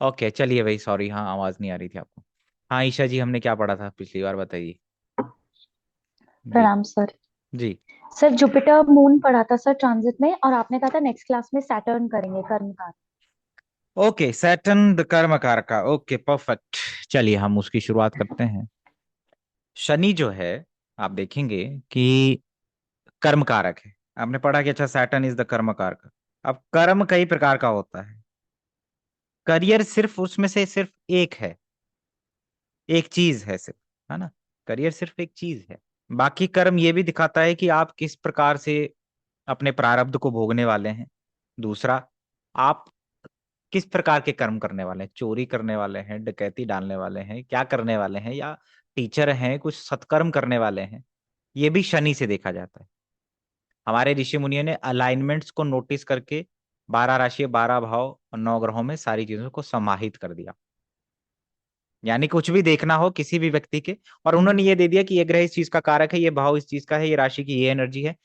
Okay चलिए भाई, sorry, हाँ आवाज नहीं आ रही थी आपको। हाँ ईशा जी, हमने क्या पढ़ा था पिछली बार, बताइए। जी। प्रणाम सर। जी। सर जुपिटर मून पढ़ा था सर ट्रांजिट में, और आपने कहा था नेक्स्ट क्लास में सैटर्न करेंगे कर्मकार। ओके, सैटर्न द कर्मकार का, ओके परफेक्ट। चलिए हम उसकी शुरुआत करते हैं। शनि जो है, आप देखेंगे कि कर्म कारक है। आपने पढ़ा कि अच्छा सैटर्न इज द कर्म कारक। अब कर्म कई प्रकार का होता है, करियर सिर्फ उसमें से सिर्फ एक है, एक चीज है सिर्फ, है ना। करियर सिर्फ एक चीज है। बाकी कर्म ये भी दिखाता है कि आप किस प्रकार से अपने प्रारब्ध को भोगने वाले हैं। दूसरा, आप किस प्रकार के कर्म करने वाले हैं, चोरी करने वाले हैं, डकैती डालने वाले हैं, क्या करने वाले हैं, या टीचर हैं, कुछ सत्कर्म करने वाले हैं। ये भी शनि से देखा जाता है। हमारे ऋषि मुनियों ने अलाइनमेंट्स को नोटिस करके 12 राशि, 12 भाव और 9 ग्रहों में सारी चीजों को समाहित कर दिया। यानी कुछ भी देखना हो किसी भी व्यक्ति के, और उन्होंने ये दे दिया कि ये ग्रह इस चीज का कारक है, ये भाव इस चीज का है, ये राशि की ये एनर्जी है।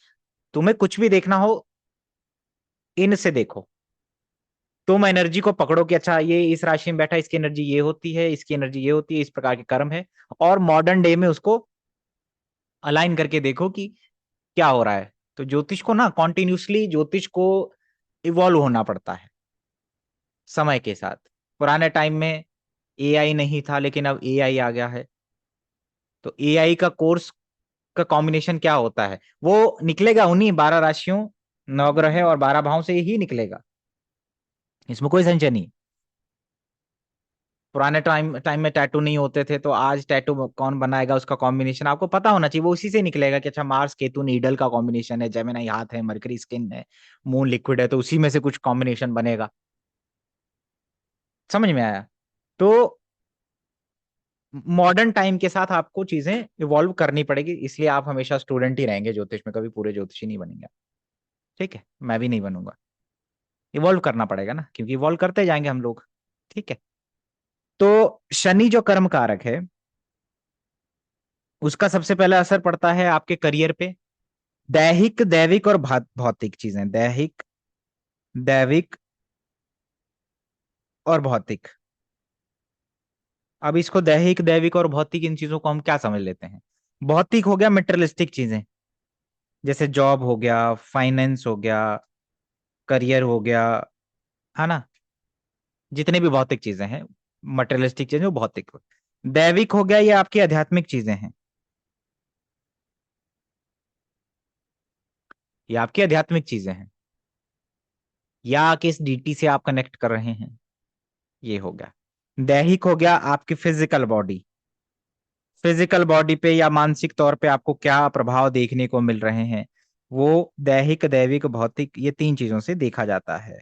तुम्हें कुछ भी देखना हो, इनसे देखो। तुम एनर्जी को पकड़ो कि अच्छा ये इस राशि में बैठा, इसकी एनर्जी ये होती है, इसकी एनर्जी ये होती है, इस प्रकार के कर्म है। और मॉडर्न डे में उसको अलाइन करके देखो कि क्या हो रहा है। तो ज्योतिष को ना, कॉन्टिन्यूसली ज्योतिष को इवॉल्व होना पड़ता है समय के साथ। पुराने टाइम में एआई नहीं था, लेकिन अब एआई आ गया है। तो एआई का कोर्स का कॉम्बिनेशन क्या होता है, वो निकलेगा उन्हीं 12 राशियों, 9 ग्रह और 12 भावों से ही निकलेगा। इसमें कोई संशय नहीं। पुराने टाइम टाइम में टैटू नहीं होते थे, तो आज टैटू कौन बनाएगा, उसका कॉम्बिनेशन आपको पता होना चाहिए। वो उसी से निकलेगा कि अच्छा मार्स केतु नीडल का कॉम्बिनेशन है, जेमिनी हाथ है, मरकरी स्किन है, मून लिक्विड है, तो उसी में से कुछ कॉम्बिनेशन बनेगा। समझ में आया। तो मॉडर्न टाइम के साथ आपको चीजें इवॉल्व करनी पड़ेगी, इसलिए आप हमेशा स्टूडेंट ही रहेंगे ज्योतिष में, कभी पूरे ज्योतिषी नहीं बनेंगे। ठीक है, मैं भी नहीं बनूंगा। इवॉल्व करना पड़ेगा ना, क्योंकि इवॉल्व करते जाएंगे हम लोग। ठीक है। तो शनि जो कर्म कारक है, उसका सबसे पहला असर पड़ता है आपके करियर पे। दैहिक, दैविक और भौतिक चीजें, दैहिक, दैविक और भौतिक। अब इसको दैहिक, दैविक और भौतिक, इन चीजों को हम क्या समझ लेते हैं। भौतिक हो गया मेटेरियलिस्टिक चीजें, जैसे जॉब हो गया, फाइनेंस हो गया, करियर हो गया, है ना। जितने भी भौतिक चीजें हैं, मटेरियलिस्टिक चीजें, वो भौतिक हो। दैविक हो गया, ये आपकी आध्यात्मिक चीजें हैं, ये आपकी आध्यात्मिक चीजें हैं, या किस डीटी से आप कनेक्ट कर रहे हैं, ये हो गया। दैहिक हो गया आपकी फिजिकल बॉडी, फिजिकल बॉडी पे या मानसिक तौर पे आपको क्या प्रभाव देखने को मिल रहे हैं, वो दैहिक, दैविक, भौतिक, ये तीन चीजों से देखा जाता है।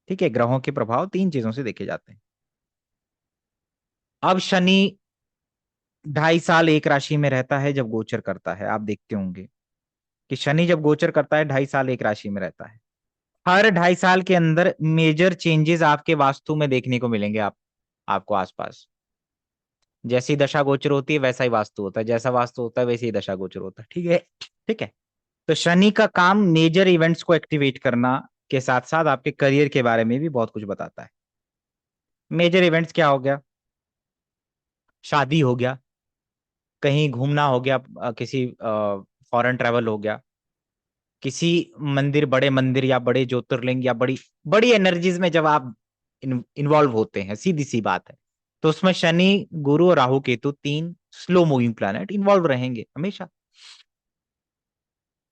ठीक है, ग्रहों के प्रभाव तीन चीजों से देखे जाते हैं। अब शनि 2.5 साल एक राशि में रहता है जब गोचर करता है, आप देखते होंगे कि शनि जब गोचर करता है 2.5 साल एक राशि में रहता है। हर 2.5 साल के अंदर मेजर चेंजेस आपके वास्तु में देखने को मिलेंगे, आपको आसपास। जैसी दशा गोचर होती है वैसा ही वास्तु होता है, जैसा वास्तु होता है वैसे ही दशा गोचर होता है। ठीक है। ठीक है। तो शनि का काम मेजर इवेंट्स को एक्टिवेट करना के साथ साथ आपके करियर के बारे में भी बहुत कुछ बताता है। मेजर इवेंट्स क्या हो गया, शादी हो गया, कहीं घूमना हो गया, किसी फॉरेन ट्रैवल हो गया, किसी मंदिर, बड़े मंदिर या बड़े ज्योतिर्लिंग या बड़ी बड़ी एनर्जीज में जब आप इन्वॉल्व होते हैं, सीधी सी बात है। तो उसमें शनि, गुरु और राहु केतु, तीन स्लो मूविंग प्लैनेट इन्वॉल्व रहेंगे हमेशा।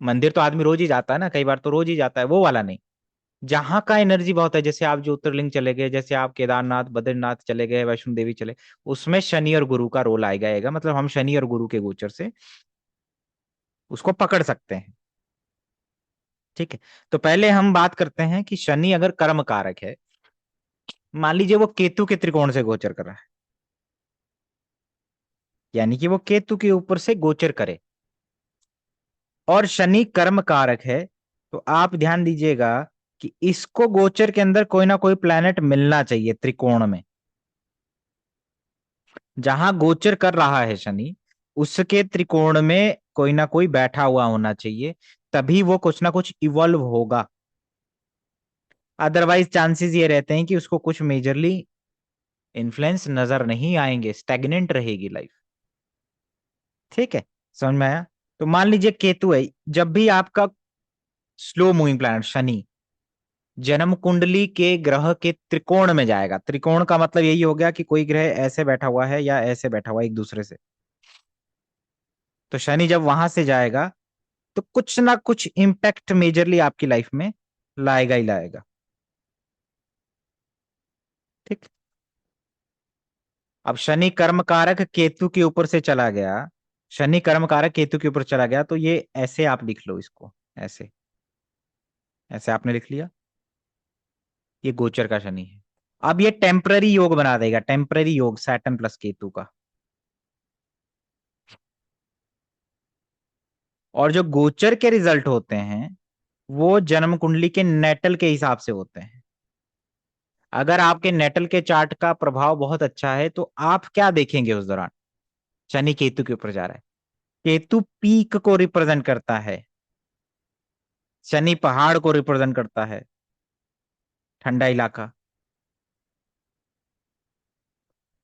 मंदिर तो आदमी रोज ही जाता है ना, कई बार तो रोज ही जाता है, वो वाला नहीं। जहां का एनर्जी बहुत है, जैसे आप ज्योतिर्लिंग चले गए, जैसे आप केदारनाथ, बद्रीनाथ चले गए, वैष्णो देवी चले, उसमें शनि और गुरु का रोल आएगा मतलब हम शनि और गुरु के गोचर से उसको पकड़ सकते हैं। ठीक है। तो पहले हम बात करते हैं कि शनि अगर कर्म कारक है, मान लीजिए वो केतु के त्रिकोण से गोचर कर रहा है, यानी कि वो केतु के ऊपर से गोचर करे, और शनि कर्म कारक है, तो आप ध्यान दीजिएगा कि इसको गोचर के अंदर कोई ना कोई प्लैनेट मिलना चाहिए त्रिकोण में। जहां गोचर कर रहा है शनि, उसके त्रिकोण में कोई ना कोई बैठा हुआ होना चाहिए, तभी वो कुछ ना कुछ इवॉल्व होगा। अदरवाइज चांसेस ये रहते हैं कि उसको कुछ मेजरली इन्फ्लुएंस नजर नहीं आएंगे, स्टेगनेंट रहेगी लाइफ। ठीक है, समझ में आया? तो मान लीजिए केतु है, जब भी आपका स्लो मूविंग प्लैनेट शनि जन्म कुंडली के ग्रह के त्रिकोण में जाएगा, त्रिकोण का मतलब यही हो गया कि कोई ग्रह ऐसे बैठा हुआ है या ऐसे बैठा हुआ है एक दूसरे से, तो शनि जब वहां से जाएगा तो कुछ ना कुछ इम्पैक्ट मेजरली आपकी लाइफ में लाएगा ही लाएगा। ठीक। अब शनि कर्म कारक केतु के ऊपर से चला गया, शनि कर्म कारक केतु के ऊपर चला गया, तो ये ऐसे आप लिख लो इसको, ऐसे, ऐसे आपने लिख लिया, ये गोचर का शनि है। अब ये टेम्पररी योग बना देगा, टेम्पररी योग सैटर्न प्लस केतु का। और जो गोचर के रिजल्ट होते हैं वो जन्म कुंडली के नेटल के हिसाब से होते हैं। अगर आपके नेटल के चार्ट का प्रभाव बहुत अच्छा है तो आप क्या देखेंगे उस दौरान? शनि केतु के ऊपर जा रहा है, केतु पीक को रिप्रेजेंट करता है, शनि पहाड़ को रिप्रेजेंट करता है, ठंडा इलाका।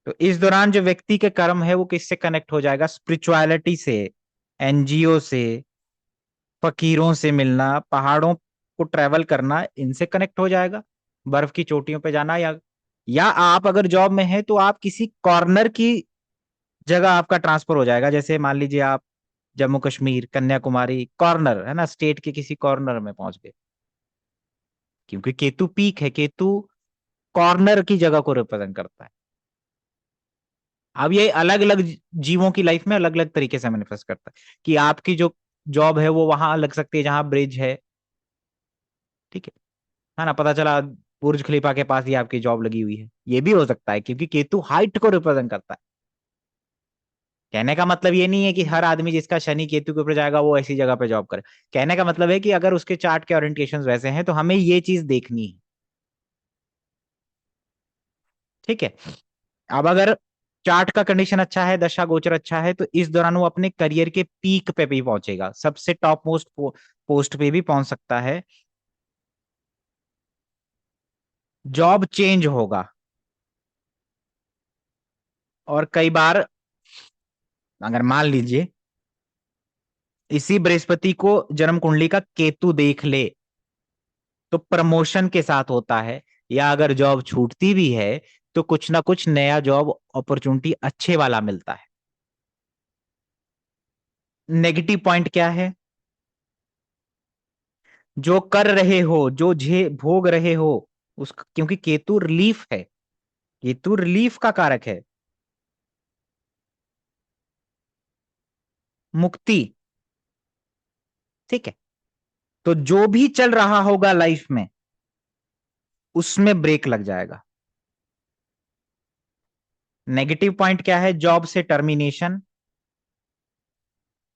तो इस दौरान जो व्यक्ति के कर्म है वो किससे कनेक्ट हो जाएगा? स्पिरिचुअलिटी से, एनजीओ से, फकीरों से मिलना, पहाड़ों को ट्रेवल करना, इनसे कनेक्ट हो जाएगा। बर्फ की चोटियों पे जाना, या आप अगर जॉब में हैं तो आप किसी कॉर्नर की जगह आपका ट्रांसफर हो जाएगा। जैसे मान लीजिए आप जम्मू कश्मीर, कन्याकुमारी, कॉर्नर है ना, स्टेट के किसी कॉर्नर में पहुंच गए, क्योंकि केतु पीक है, केतु कॉर्नर की जगह को रिप्रेजेंट करता है। अब ये अलग अलग जीवों की लाइफ में अलग अलग तरीके से मैनिफेस्ट करता है, कि आपकी जो जॉब है वो वहां लग सकती है जहां ब्रिज है। ठीक है ना, पता चला बुर्ज खलीफा के पास ही आपकी जॉब लगी हुई है, ये भी हो सकता है, क्योंकि केतु हाइट को रिप्रेजेंट करता है। कहने का मतलब ये नहीं है कि हर आदमी जिसका शनि केतु के ऊपर जाएगा वो ऐसी जगह पे जॉब करे। कहने का मतलब है कि अगर उसके चार्ट के ओरिएंटेशन वैसे हैं तो हमें ये चीज देखनी है। ठीक है। अब अगर चार्ट का कंडीशन अच्छा है, दशा गोचर अच्छा है, तो इस दौरान वो अपने करियर के पीक पे भी पहुंचेगा, सबसे टॉप मोस्ट पोस्ट पे भी पहुंच सकता है। जॉब चेंज होगा, और कई बार अगर मान लीजिए इसी बृहस्पति को जन्म कुंडली का केतु देख ले तो प्रमोशन के साथ होता है, या अगर जॉब छूटती भी है तो कुछ ना कुछ नया जॉब अपॉर्चुनिटी अच्छे वाला मिलता है। नेगेटिव पॉइंट क्या है? जो कर रहे हो, जो झे भोग रहे हो, उस, क्योंकि केतु रिलीफ है, केतु रिलीफ का कारक है, मुक्ति। ठीक है। तो जो भी चल रहा होगा लाइफ में उसमें ब्रेक लग जाएगा। नेगेटिव पॉइंट क्या है? जॉब से टर्मिनेशन।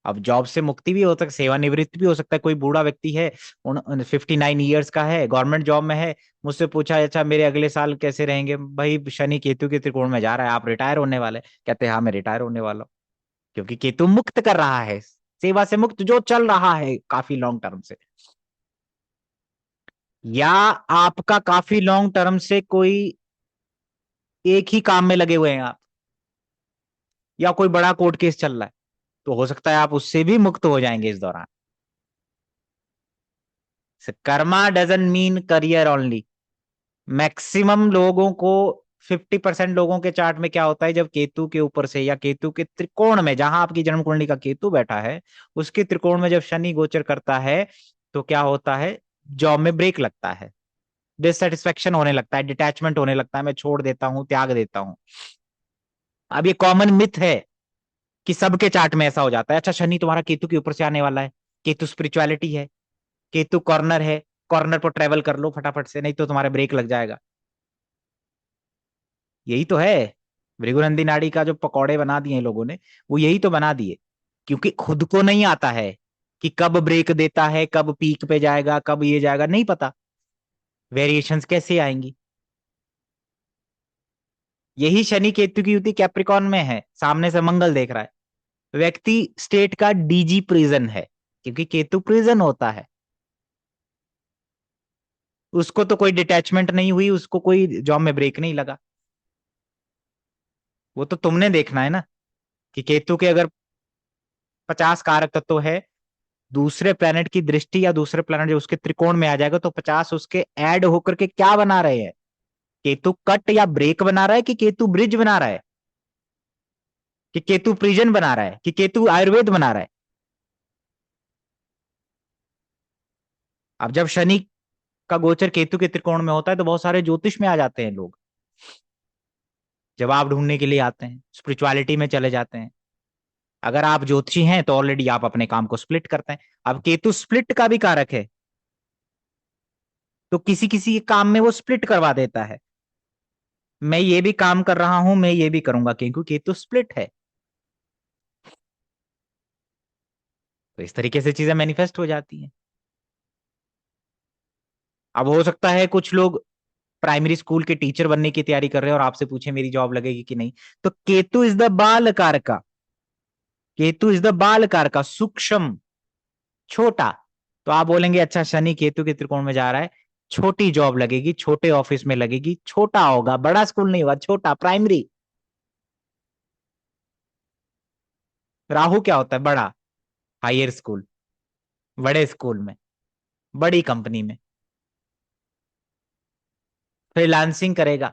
अब जॉब से मुक्ति भी हो सकती, सेवानिवृत्ति भी हो सकता है। कोई बूढ़ा व्यक्ति है, 59 ईयर्स का है, गवर्नमेंट जॉब में है, मुझसे पूछा अच्छा मेरे अगले साल कैसे रहेंगे, भाई शनि केतु के त्रिकोण में जा रहा है, आप रिटायर होने वाले? कहते हैं हाँ मैं रिटायर होने वाला हूँ, क्योंकि केतु मुक्त कर रहा है, सेवा से मुक्त जो चल रहा है काफी लॉन्ग टर्म से। या आपका काफी लॉन्ग टर्म से कोई एक ही काम में लगे हुए हैं आप, या कोई बड़ा कोर्ट केस चल रहा है, तो हो सकता है आप उससे भी मुक्त हो जाएंगे इस दौरान। Karma doesn't mean career only. Maximum लोगों को, 50% लोगों के चार्ट में क्या होता है, जब केतु के ऊपर से या केतु के त्रिकोण में, जहां आपकी जन्म कुंडली का केतु बैठा है उसके त्रिकोण में जब शनि गोचर करता है तो क्या होता है? जॉब में ब्रेक लगता है, डिससेटिस्फेक्शन होने लगता है, डिटैचमेंट होने लगता है, मैं छोड़ देता हूं, त्याग देता हूं। अब ये कॉमन मिथ है कि सबके चार्ट में ऐसा हो जाता है। अच्छा शनि तुम्हारा केतु के ऊपर से आने वाला है, केतु स्पिरिचुअलिटी है, केतु कॉर्नर है, कॉर्नर पर ट्रेवल कर लो फटाफट से, नहीं तो तुम्हारे ब्रेक लग जाएगा। यही तो है, भृगुनंदी नाड़ी का जो पकौड़े बना दिए हैं लोगों ने, वो यही तो बना दिए, क्योंकि खुद को नहीं आता है कि कब ब्रेक देता है, कब पीक पे जाएगा, कब ये जाएगा, नहीं पता, वेरिएशंस कैसे आएंगी। यही शनि केतु की युति कैप्रिकॉन में है, सामने से मंगल देख रहा है, व्यक्ति स्टेट का डीजी प्रिजन है, क्योंकि केतु प्रिजन होता है, उसको तो कोई डिटैचमेंट नहीं हुई, उसको कोई जॉब में ब्रेक नहीं लगा। वो तो तुमने देखना है ना कि केतु के अगर 50 कारक तत्व है, दूसरे प्लेनेट की दृष्टि या दूसरे प्लेनेट जो उसके त्रिकोण में आ जाएगा तो 50 उसके ऐड होकर के क्या बना रहे हैं? केतु कट या ब्रेक बना रहा है, कि केतु ब्रिज बना रहा है, कि केतु प्रिजन बना रहा है, कि केतु आयुर्वेद बना रहा है? अब जब शनि का गोचर केतु के त्रिकोण में होता है तो बहुत सारे ज्योतिष में आ जाते हैं लोग, जवाब ढूंढने के लिए आते हैं, स्पिरिचुअलिटी में चले जाते हैं। अगर आप ज्योतिषी हैं तो ऑलरेडी आप अपने काम को स्प्लिट करते हैं। अब केतु स्प्लिट का भी कारक है, तो किसी किसी के काम में वो स्प्लिट करवा देता है। मैं ये भी काम कर रहा हूं, मैं ये भी करूंगा, क्योंकि केतु स्प्लिट है। तो इस तरीके से चीजें मैनिफेस्ट हो जाती हैं। अब हो सकता है कुछ लोग प्राइमरी स्कूल के टीचर बनने की तैयारी कर रहे हैं और आपसे पूछे मेरी जॉब लगेगी कि नहीं। तो केतु इज द बाल कारका, केतु इज द बाल कारका, सूक्ष्म, छोटा। तो आप बोलेंगे अच्छा शनि केतु के त्रिकोण में जा रहा है, छोटी जॉब लगेगी, छोटे ऑफिस में लगेगी, छोटा होगा, बड़ा स्कूल नहीं होगा, छोटा प्राइमरी। राहु क्या होता है? बड़ा, हायर स्कूल, बड़े स्कूल में, बड़ी कंपनी में फ्रीलांसिंग करेगा।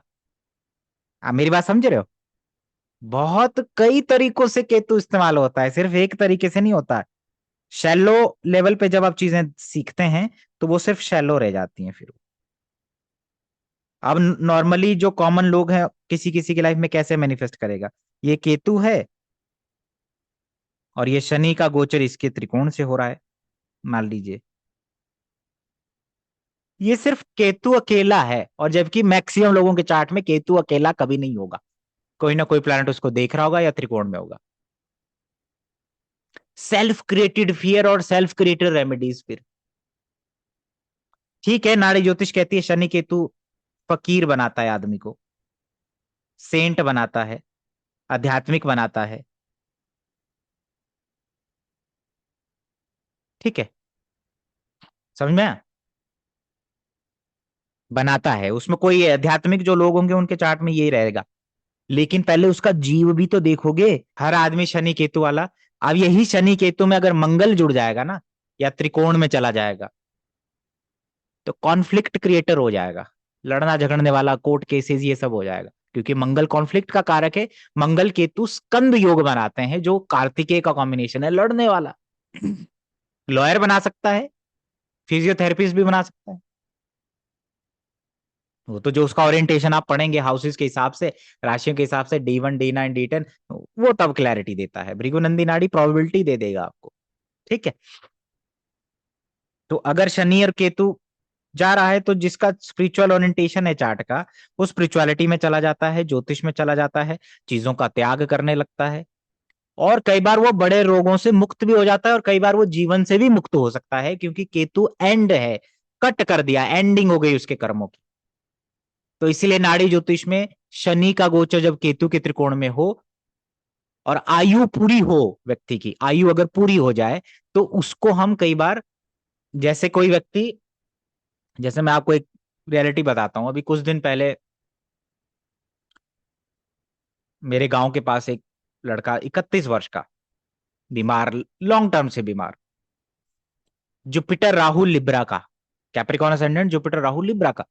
आप मेरी बात समझ रहे हो? बहुत कई तरीकों से केतु इस्तेमाल होता है, सिर्फ एक तरीके से नहीं होता है। शैलो लेवल पे जब आप चीजें सीखते हैं तो वो सिर्फ शैलो रह जाती हैं फिर। अब नॉर्मली जो कॉमन लोग हैं किसी किसी की लाइफ में कैसे मैनिफेस्ट करेगा? ये केतु है और ये शनि का गोचर इसके त्रिकोण से हो रहा है, मान लीजिए। ये सिर्फ केतु अकेला है, और जबकि मैक्सिमम लोगों के चार्ट में केतु अकेला कभी नहीं होगा, कोई ना कोई प्लैनेट उसको देख रहा होगा या त्रिकोण में होगा। सेल्फ क्रिएटेड फियर और सेल्फ क्रिएटेड रेमेडीज फिर। ठीक है, नाड़ी ज्योतिष कहती है शनि केतु फकीर बनाता है आदमी को, सेंट बनाता है, आध्यात्मिक बनाता है। ठीक है, समझ में आया? बनाता है, उसमें कोई आध्यात्मिक जो लोग होंगे उनके चार्ट में यही रहेगा। लेकिन पहले उसका जीव भी तो देखोगे। हर आदमी शनि केतु वाला। अब यही शनि केतु में अगर मंगल जुड़ जाएगा ना, या त्रिकोण में चला जाएगा, तो कॉन्फ्लिक्ट क्रिएटर हो जाएगा, लड़ना झगड़ने वाला, कोर्ट केसेस ये सब हो जाएगा, क्योंकि मंगल कॉन्फ्लिक्ट का कारक है। मंगल केतु स्कंद योग बनाते हैं, जो कार्तिकेय का कॉम्बिनेशन है, लड़ने वाला। लॉयर बना सकता है, फिजियोथेरेपिस्ट भी बना सकता है। वो तो जो उसका ओरिएंटेशन आप पढ़ेंगे हाउसेस के हिसाब से, राशियों के हिसाब से, D1 D9 D10, वो तब क्लैरिटी देता है। भृगुनंदी नाड़ी प्रोबेबिलिटी दे देगा आपको। ठीक है, तो अगर शनि और केतु जा रहा है तो जिसका स्पिरिचुअल ओरिएंटेशन है चार्ट का, वो स्पिरिचुअलिटी में चला जाता है, ज्योतिष में चला जाता है, चीजों का त्याग करने लगता है। और कई बार वो बड़े रोगों से मुक्त भी हो जाता है, और कई बार वो जीवन से भी मुक्त हो सकता है, क्योंकि केतु एंड है, कट कर दिया, एंडिंग हो गई उसके कर्मों की। तो इसीलिए नाड़ी ज्योतिष में शनि का गोचर जब केतु के त्रिकोण में हो और आयु पूरी हो, व्यक्ति की आयु अगर पूरी हो जाए, तो उसको हम कई बार, जैसे कोई व्यक्ति, जैसे मैं आपको एक रियलिटी बताता हूं। अभी कुछ दिन पहले मेरे गांव के पास एक लड़का 31 वर्ष का, बीमार, लॉन्ग टर्म से बीमार, जुपिटर राहु लिब्रा का, Capricorn ascendant, Jupiter Rahu Libra का।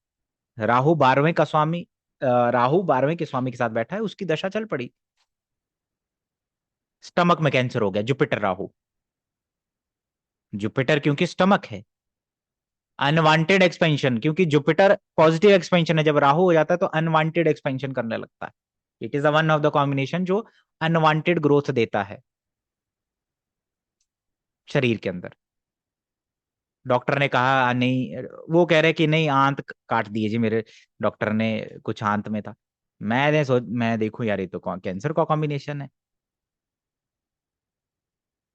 राहु 12वें का स्वामी, राहु 12वें के स्वामी के साथ बैठा है, उसकी दशा चल पड़ी, स्टमक में कैंसर हो गया, जुपिटर राहु। जुपिटर क्योंकि स्टमक है, अनवांटेड एक्सपेंशन, क्योंकि जुपिटर पॉजिटिव एक्सपेंशन है, जब राहु हो जाता है तो अनवांटेड एक्सपेंशन करने लगता है। It is one of the combination जो अनवांटेड ग्रोथ देता है शरीर के अंदर। डॉक्टर ने कहा नहीं, वो कह रहे कि नहीं आंत काट दिए जी मेरे, डॉक्टर ने, कुछ आंत में था। मैं देखूं यार, ये तो कैंसर का कॉम्बिनेशन है।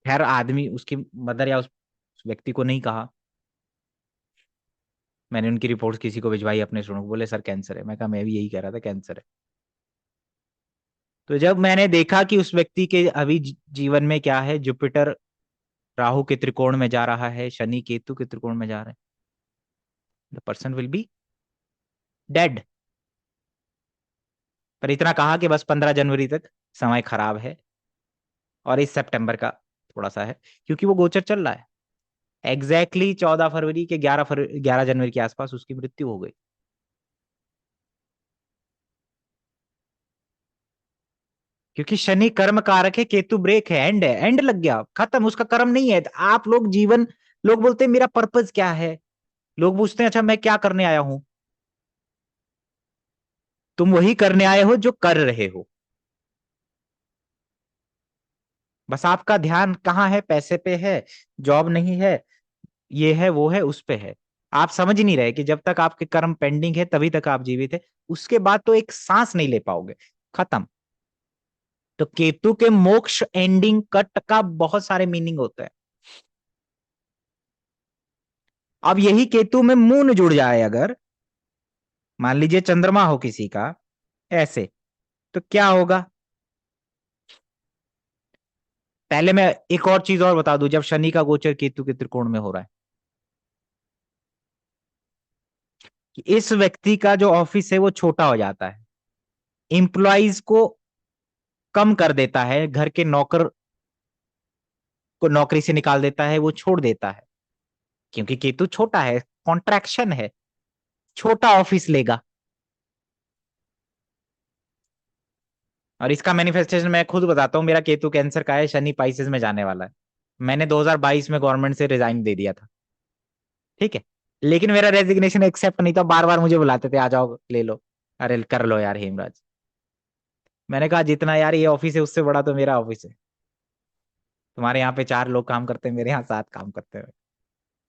खैर आदमी, उसकी मदर या उस व्यक्ति को नहीं कहा, मैंने उनकी रिपोर्ट्स किसी को भिजवाई अपने स्टूडेंट को, बोले सर कैंसर है। मैं कहा मैं भी यही कह रहा था, कैंसर है। तो जब मैंने देखा कि उस व्यक्ति के अभी जीवन में क्या है, जुपिटर राहु के त्रिकोण में जा रहा है, शनि केतु के त्रिकोण में जा रहे हैं, the person will be dead. पर इतना कहा कि बस 15 जनवरी तक समय खराब है, और इस सितंबर का थोड़ा सा है, क्योंकि वो गोचर चल रहा है। एग्जैक्टली 14 फरवरी के 11 जनवरी के आसपास उसकी मृत्यु हो गई। क्योंकि शनि कर्म कारक है, केतु ब्रेक है, एंड है, एंड लग गया, खत्म, उसका कर्म नहीं है। आप लोग जीवन, लोग बोलते हैं मेरा पर्पज क्या है, लोग पूछते हैं अच्छा मैं क्या करने आया हूं। तुम वही करने आए हो जो कर रहे हो। बस आपका ध्यान कहाँ है, पैसे पे है, जॉब नहीं है, ये है वो है, उस पे है। आप समझ नहीं रहे कि जब तक आपके कर्म पेंडिंग है तभी तक आप जीवित है, उसके बाद तो एक सांस नहीं ले पाओगे, खत्म। तो केतु के मोक्ष, एंडिंग, कट का बहुत सारे मीनिंग होते हैं। अब यही केतु में मून जुड़ जाए अगर, मान लीजिए चंद्रमा हो किसी का ऐसे, तो क्या होगा। पहले मैं एक और चीज और बता दूं, जब शनि का गोचर केतु के त्रिकोण में हो रहा है, कि इस व्यक्ति का जो ऑफिस है वो छोटा हो जाता है, एम्प्लॉइज को कम कर देता है, घर के नौकर को नौकरी से निकाल देता है, वो छोड़ देता है, क्योंकि केतु छोटा है, कॉन्ट्रैक्शन है, छोटा ऑफिस लेगा। और इसका मैनिफेस्टेशन मैं खुद बताता हूँ, मेरा केतु कैंसर का है, शनि पाइसेस में जाने वाला है। मैंने 2022 में गवर्नमेंट से रिजाइन दे दिया था, ठीक है, लेकिन मेरा रेजिग्नेशन एक्सेप्ट नहीं था, बार बार मुझे बुलाते थे आ जाओ ले लो, अरे कर लो यार हेमराज। मैंने कहा जितना यार ये ऑफिस है उससे बड़ा तो मेरा ऑफिस है, तुम्हारे यहाँ पे 4 लोग काम करते हैं, मेरे यहाँ 7 काम करते हैं।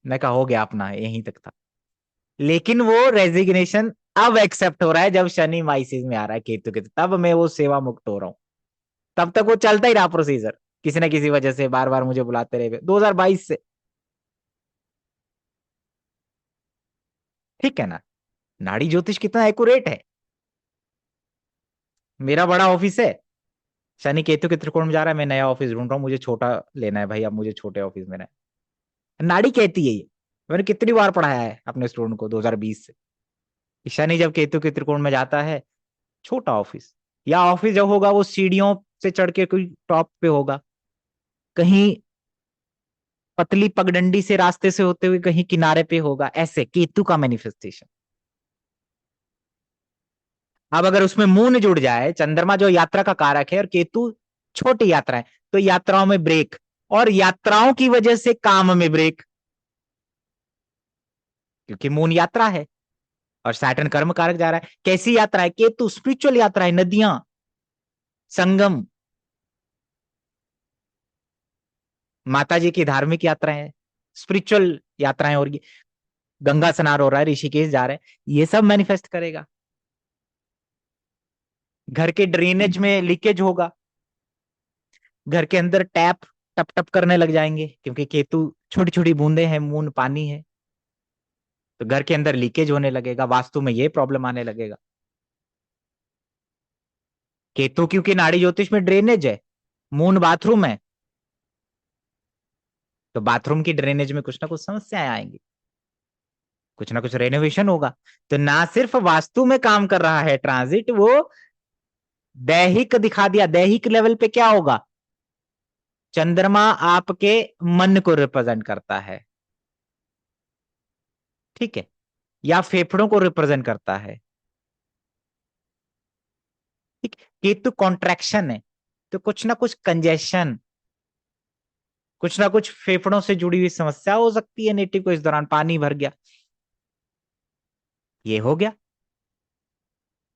मैं कहा हो गया अपना, यहीं तक था। लेकिन वो रेजिग्नेशन अब एक्सेप्ट हो रहा है जब शनि माइसिस में आ रहा है केतु के, तब मैं वो सेवा मुक्त हो रहा हूँ। तब तक वो चलता ही रहा प्रोसीजर, किसी ना किसी वजह से बार बार मुझे बुलाते रहे 2022 से। ठीक है ना, नाड़ी ज्योतिष कितना एक्यूरेट है। मेरा बड़ा ऑफिस है, शनि केतु के त्रिकोण में जा रहा है, मैं नया ऑफिस ढूंढ रहा हूँ, मुझे छोटा लेना है भाई, अब मुझे छोटे ऑफिस में रहना है। नाड़ी कहती है ये, मैंने कितनी बार पढ़ाया है अपने स्टूडेंट को 2020 से, कि शनि जब केतु के त्रिकोण में जाता है, छोटा ऑफिस, या ऑफिस जब होगा वो सीढ़ियों से चढ़ के कोई टॉप पे होगा, कहीं पतली पगडंडी से रास्ते से होते हुए कहीं किनारे पे होगा, ऐसे केतु का मैनिफेस्टेशन। अब अगर उसमें मून जुड़ जाए, चंद्रमा जो यात्रा का कारक है और केतु छोटी यात्राएं, तो यात्राओं में ब्रेक, और यात्राओं की वजह से काम में ब्रेक, क्योंकि मून यात्रा है और सैटर्न कर्म कारक जा रहा है। कैसी यात्रा है, केतु स्पिरिचुअल यात्रा है, नदियां, संगम, माता जी की धार्मिक यात्राएं, स्पिरिचुअल यात्राएं हो रही है, गंगा स्नान हो रहा है, ऋषिकेश जा रहे हैं, ये सब मैनिफेस्ट करेगा। घर के ड्रेनेज में लीकेज होगा, घर के अंदर टैप टप टप करने लग जाएंगे, क्योंकि केतु छोटी छोटी बूंदे हैं, मून पानी है, तो घर के अंदर लीकेज होने लगेगा, वास्तु में ये प्रॉब्लम आने लगेगा। केतु क्योंकि नाड़ी ज्योतिष में ड्रेनेज है, मून बाथरूम है, तो बाथरूम की ड्रेनेज में कुछ ना कुछ समस्याएं आएंगी, कुछ ना कुछ रेनोवेशन होगा। तो ना सिर्फ वास्तु में काम कर रहा है ट्रांजिट, वो दैहिक दिखा दिया, दैहिक लेवल पे क्या होगा, चंद्रमा आपके मन को रिप्रेजेंट करता है, ठीक है, या फेफड़ों को रिप्रेजेंट करता है, ठीक। केतु कॉन्ट्रैक्शन है, तो कुछ ना कुछ कंजेशन, कुछ ना कुछ फेफड़ों से जुड़ी हुई समस्या हो सकती है नेटिव को, इस दौरान पानी भर गया, ये हो गया।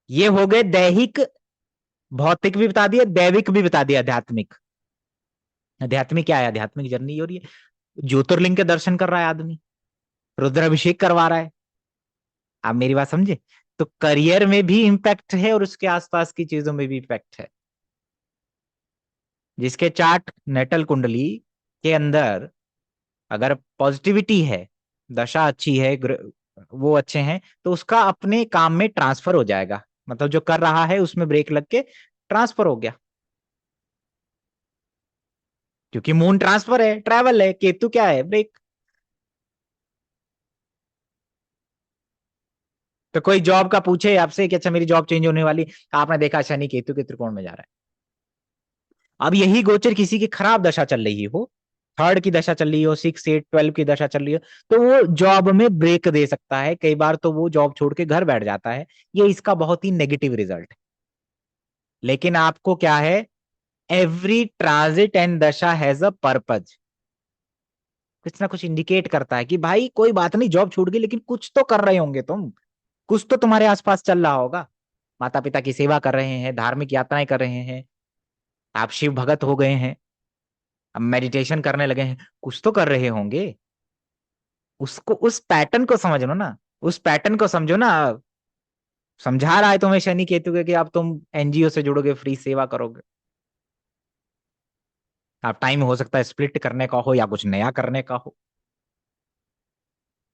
ये हो गए दैहिक, भौतिक भी बता दिया, दैविक भी बता दिया, आध्यात्मिक। आध्यात्मिक क्या है, आध्यात्मिक जर्नी हो रही है, ज्योतिर्लिंग के दर्शन कर रहा है आदमी, रुद्राभिषेक करवा रहा है। आप मेरी बात समझे, तो करियर में भी इंपैक्ट है और उसके आसपास की चीजों में भी इम्पैक्ट है। जिसके चार्ट नेटल कुंडली के अंदर अगर पॉजिटिविटी है, दशा अच्छी है, वो अच्छे हैं, तो उसका अपने काम में ट्रांसफर हो जाएगा, मतलब जो कर रहा है उसमें ब्रेक लग के ट्रांसफर हो गया, क्योंकि मून ट्रांसफर है, ट्रैवल है, केतु क्या है, ब्रेक। तो कोई जॉब का पूछे आपसे कि अच्छा मेरी जॉब चेंज होने वाली, आपने देखा शनि केतु के त्रिकोण में जा रहा है। अब यही गोचर किसी की खराब दशा चल रही हो, थर्ड की दशा चल रही हो, 6, 8, 12 की दशा चल रही हो, तो वो जॉब में ब्रेक दे सकता है कई बार, तो वो जॉब छोड़ के घर बैठ जाता है। ये इसका बहुत ही नेगेटिव रिजल्ट है। लेकिन आपको क्या है, एवरी ट्रांजिट एंड दशा हैज अ पर्पज। कुछ ना कुछ इंडिकेट करता है कि भाई कोई बात नहीं, जॉब छूट गई लेकिन कुछ तो कर रहे होंगे तुम, कुछ तो तुम्हारे आसपास चल रहा होगा। माता पिता की सेवा कर रहे हैं, धार्मिक यात्राएं कर रहे हैं, आप शिव भगत हो गए हैं, अब मेडिटेशन करने लगे हैं, कुछ तो कर रहे होंगे। उसको, उस पैटर्न को समझ लो ना, उस पैटर्न को समझो ना। समझा रहा है तुम्हें शनि केतु के कि अब तुम एनजीओ से जुड़ोगे, फ्री सेवा करोगे, आप टाइम हो सकता है स्प्लिट करने का हो या कुछ नया करने का हो।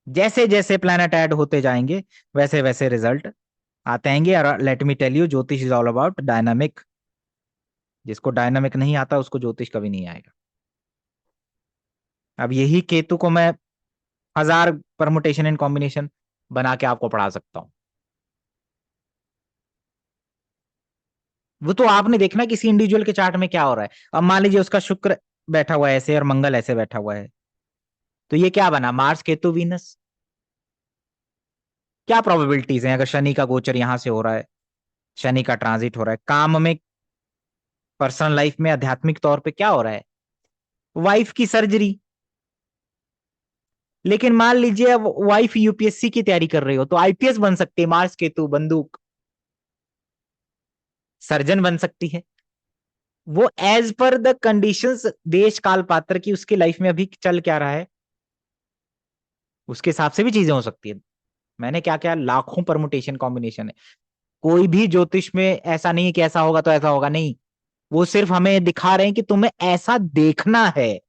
जैसे जैसे प्लैनेट ऐड होते जाएंगे वैसे वैसे रिजल्ट आते आएंगे। और लेट मी टेल यू, ज्योतिष इज ऑल अबाउट डायनामिक। जिसको डायनामिक नहीं आता उसको ज्योतिष कभी नहीं आएगा। अब यही केतु को मैं 1000 परमुटेशन एंड कॉम्बिनेशन बना के आपको पढ़ा सकता हूं। वो तो आपने देखना किसी इंडिविजुअल के चार्ट में क्या हो रहा है। अब मान लीजिए उसका शुक्र बैठा हुआ है ऐसे और मंगल ऐसे बैठा हुआ है, तो ये क्या बना, मार्स केतु वीनस। क्या प्रोबेबिलिटीज हैं अगर शनि का गोचर यहां से हो रहा है, शनि का ट्रांजिट हो रहा है काम में, पर्सनल लाइफ में, आध्यात्मिक तौर पे क्या हो रहा है, वाइफ की सर्जरी। लेकिन मान लीजिए अब वाइफ यूपीएससी की तैयारी कर रही हो तो आईपीएस बन सकती है, मार्स केतु बंदूक, सर्जन बन सकती है। वो एज पर द कंडीशंस, देश काल पात्र की, उसकी लाइफ में अभी चल क्या रहा है, उसके हिसाब से भी चीजें हो सकती है। मैंने क्या क्या लाखों परमुटेशन कॉम्बिनेशन है। कोई भी ज्योतिष में ऐसा नहीं है कि ऐसा होगा तो ऐसा होगा, नहीं। वो सिर्फ हमें दिखा रहे हैं कि तुम्हें ऐसा देखना है,